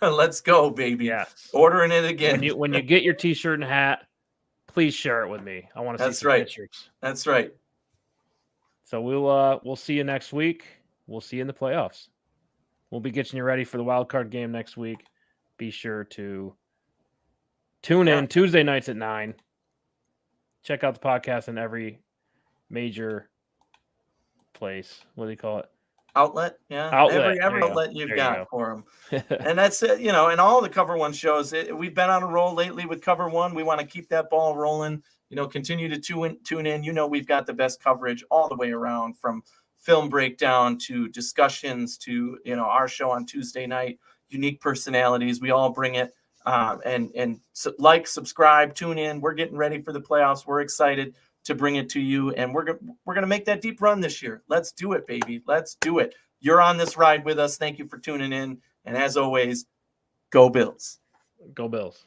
Let's go, baby. Yes. Ordering it again. When you get your T-shirt and hat, please share it with me. I want to see some pictures. That's right. So we'll see you next week. We'll see you in the playoffs. We'll be getting you ready for the wild card game next week. Be sure to tune in Tuesday nights at 9. Check out the podcast in every major place. What do you call it? Outlet. Yeah. Every outlet you've got for them. And that's it. And all the Cover One shows, we've been on a roll lately with Cover One. We want to keep that ball rolling, continue to tune in. We've got the best coverage all the way around, from film breakdown to discussions to, our show on Tuesday night, unique personalities. We all bring it. And subscribe, tune in. We're getting ready for the playoffs. We're excited to bring it to you, and we're gonna make that deep run this year. Let's do it, baby. Let's do it. You're on this ride with us. Thank you for tuning in, and as always, go Bills. Go Bills.